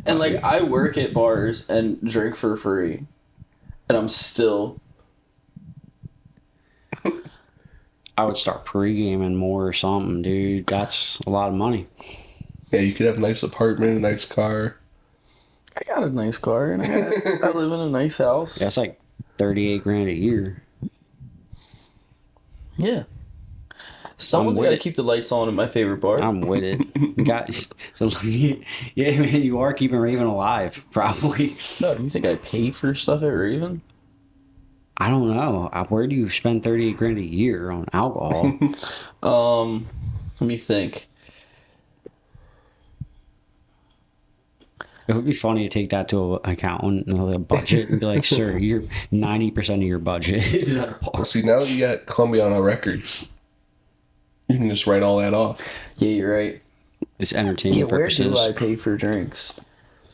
[SPEAKER 3] And like I work at bars and drink for free, and I'm still.
[SPEAKER 2] I would start pre-gaming more or something, dude. That's a lot of money.
[SPEAKER 1] Yeah, you could have a nice apartment, a nice car.
[SPEAKER 3] I got a nice car and I live in a nice house.
[SPEAKER 2] That's like 38 grand a year.
[SPEAKER 3] Yeah. Someone's
[SPEAKER 2] with
[SPEAKER 3] got to
[SPEAKER 2] it.
[SPEAKER 3] keep the lights on in my favorite bar.
[SPEAKER 2] I'm with it. Guys, so, yeah, man, you are keeping Raven alive, probably.
[SPEAKER 3] No, do you think I pay for stuff at Raven?
[SPEAKER 2] I don't know. Where do you spend 38 grand a year on alcohol?
[SPEAKER 3] Let me think.
[SPEAKER 2] It would be funny to take that to an accountant and a budget and be like, sir, you're 90% of your budget is at a bar.
[SPEAKER 1] See, now that you got Columbiana Records, you can just write all that off.
[SPEAKER 3] Yeah, you're right.
[SPEAKER 2] This entertainment
[SPEAKER 3] Where
[SPEAKER 2] purposes.
[SPEAKER 3] do I pay for drinks?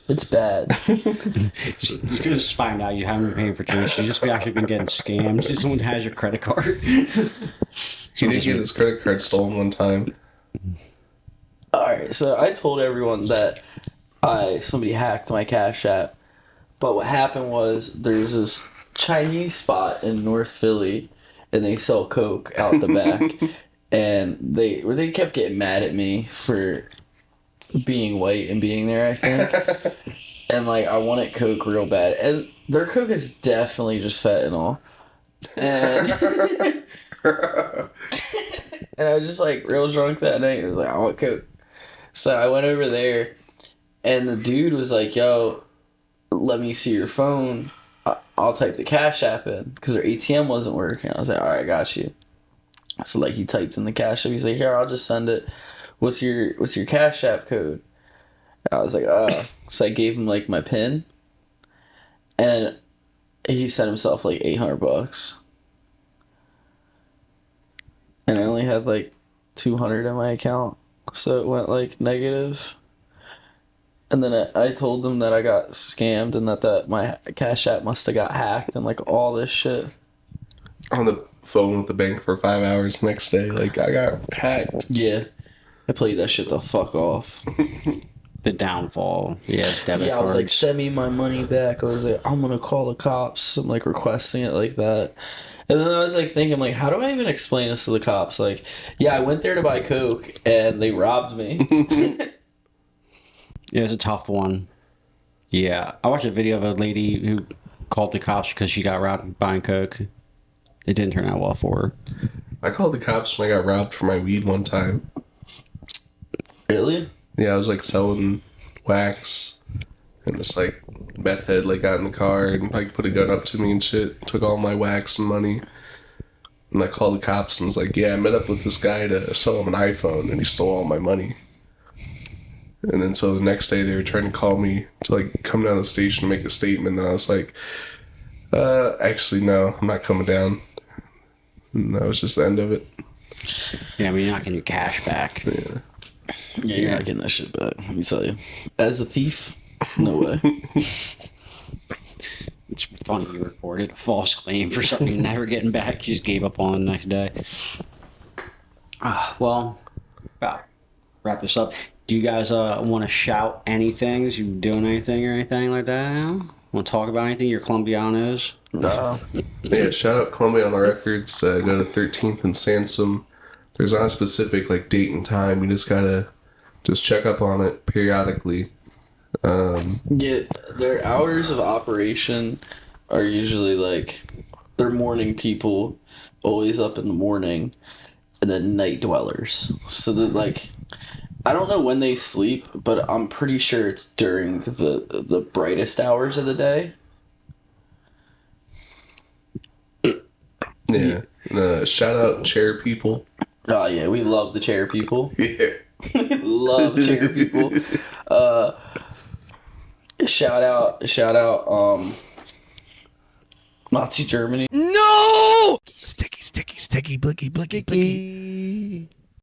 [SPEAKER 3] It's bad.
[SPEAKER 2] You just find out you haven't been paying for drinks. You just actually been getting scammed. Someone has your credit card.
[SPEAKER 1] He did get his credit card stolen one time.
[SPEAKER 3] Alright, so I told everyone that somebody hacked my Cash App. But what happened was there's this Chinese spot in North Philly and they sell Coke out the back. And they kept getting mad at me for being white and being there, I think. And like I wanted Coke real bad. And their Coke is definitely just fentanyl. And and I was just like real drunk that night. I was like, I want Coke. So I went over there and the dude was like, yo, let me see your phone. I'll type the Cash App in because their ATM wasn't working. I was like, all right, got you. So like he typed in the Cash App. He's like, here, I'll just send it. What's your Cash App code? And I was like, so I gave him like my PIN, and he sent himself like $800, and I only had like 200 in my account, so it went like negative. And then I told them that I got scammed and that my Cash App must have got hacked and like all this shit.
[SPEAKER 1] On the phone with the bank for 5 hours next day, like, I got hacked.
[SPEAKER 3] Yeah. I played that shit the fuck off.
[SPEAKER 2] The downfall. Yes, debit
[SPEAKER 3] Yeah, I was like,
[SPEAKER 2] cards.
[SPEAKER 3] send me my money back. I was like, I'm gonna call the cops. I'm like requesting it like that. And then I was like thinking, like, how do I even explain this to the cops? Like, yeah, I went there to buy Coke and they robbed me.
[SPEAKER 2] Yeah, it's a tough one. Yeah. I watched a video of a lady who called the cops because she got robbed buying Coke. It didn't turn out well for her.
[SPEAKER 1] I called the cops when I got robbed for my weed one time.
[SPEAKER 3] Really?
[SPEAKER 1] Yeah, I was like selling wax, and this like meth head like got in the car and like put a gun up to me and shit. Took all my wax and money. And I called the cops and was like, yeah, I met up with this guy to sell him an iPhone and he stole all my money. And then so the next day they were trying to call me to like come down to the station and make a statement. And I was like, actually no, I'm not coming down. And that was just the end of it.
[SPEAKER 2] Yeah, I mean, you're not getting your cash back.
[SPEAKER 1] Yeah.
[SPEAKER 3] Yeah, you're not getting that shit back. Let me tell you. As a thief, no way.
[SPEAKER 2] It's funny you reported a false claim for something you're never getting back. You just gave up on the next day. Well, about wrap this up. Do you guys want to shout anything? Is you doing anything or anything like that now? Want to talk about anything? Your Columbianos?
[SPEAKER 1] Yeah, shout out Columbiana Records. Go to 13th and Sansom. There's not a specific like date and time. You just gotta just check up on it periodically.
[SPEAKER 3] Yeah, their hours of operation are usually like they're morning people, always up in the morning, and then night dwellers. So they're like, I don't know when they sleep, but I'm pretty sure it's during the brightest hours of the day.
[SPEAKER 1] Yeah. Shout out Chair People.
[SPEAKER 3] Oh yeah, we love the chair people.
[SPEAKER 1] Yeah.
[SPEAKER 3] We love chair people. Shout out Nazi Germany.
[SPEAKER 4] No! Sticky, blicky, blicky, blicky.